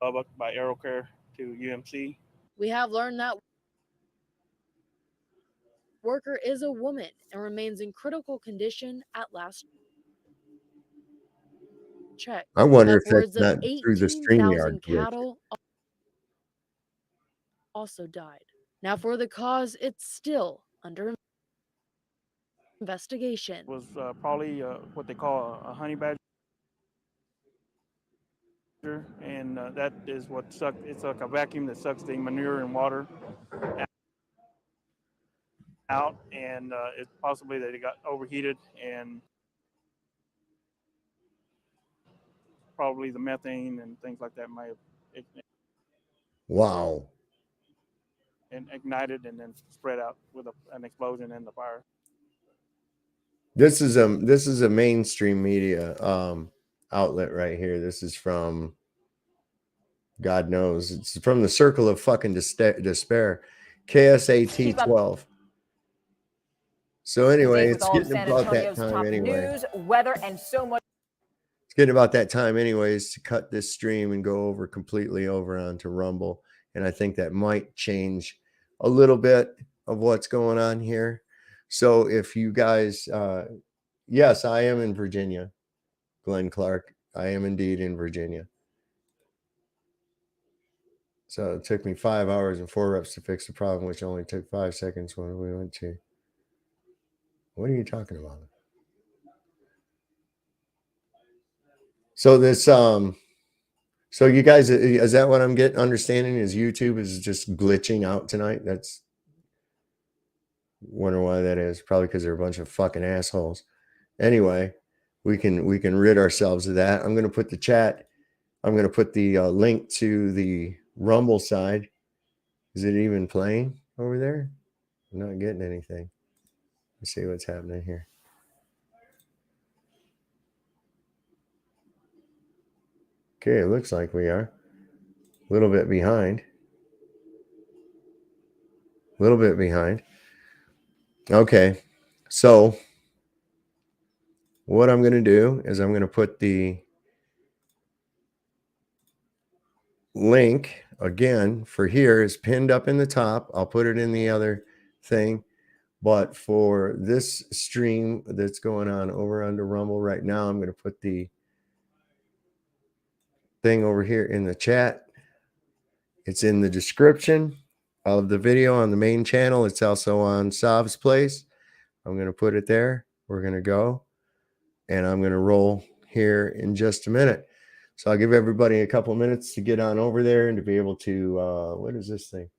Lubbock by AeroCare to UMC. We have learned that worker is a woman and remains in critical condition at last check. I wonder if Upwards that's of not through the StreamYard 18,000 glitch. cattle also died. Now, for the cause, it's still under investigation. Was probably what they call a honey badger, and that is what sucked. It's like a vacuum that sucks the manure and water out, and it's possibly that it got overheated, and probably the methane and things like that might have Wow. ignited and then spread out with an explosion in the fire. This is a mainstream media outlet right here. This is from God knows. It's from the Circle of Fucking Despair. KSAT 12. So anyway, it's getting about that time anyway. News, weather, and so much. It's getting about that time anyways to cut this stream and go over completely over onto Rumble. And I think that might change a little bit of what's going on here. So if you guys, yes, I am in Virginia, Glenn Clark. I am indeed in Virginia. So it took me 5 hours and 4 reps to fix the problem, which only took 5 seconds when we went to. What are you talking about? So this, so you guys, is that what I'm understanding is YouTube is just glitching out tonight? That's, wonder why that is. Probably because they're a bunch of fucking assholes. Anyway, we can rid ourselves of that. I'm going to put the chat. I'm going to put the link to the Rumble side. Is it even playing over there? I'm not getting anything. Let's see what's happening here. Okay, it looks like we are a little bit behind. A little bit behind. Okay, so what I'm going to do is I'm going to put the link again for here is pinned up in the top. I'll put it in the other thing. But for this stream that's going on over under Rumble right now, I'm going to put the thing over here in the chat. It's in the description of the video on the main channel. It's also on Sav's Place. I'm going to put it there. We're going to go. And I'm going to roll here in just a minute. So I'll give everybody a couple minutes to get on over there and to be able to, what is this thing?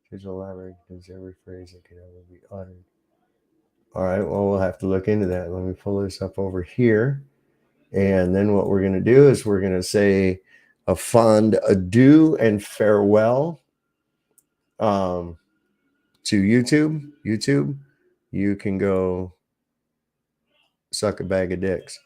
Digital library contains every phrase that can ever be uttered. All right, well, we'll have to look into that. Let me pull this up over here. And then what we're going to do is we're going to say a fond adieu and farewell to YouTube. YouTube, you can go suck a bag of dicks.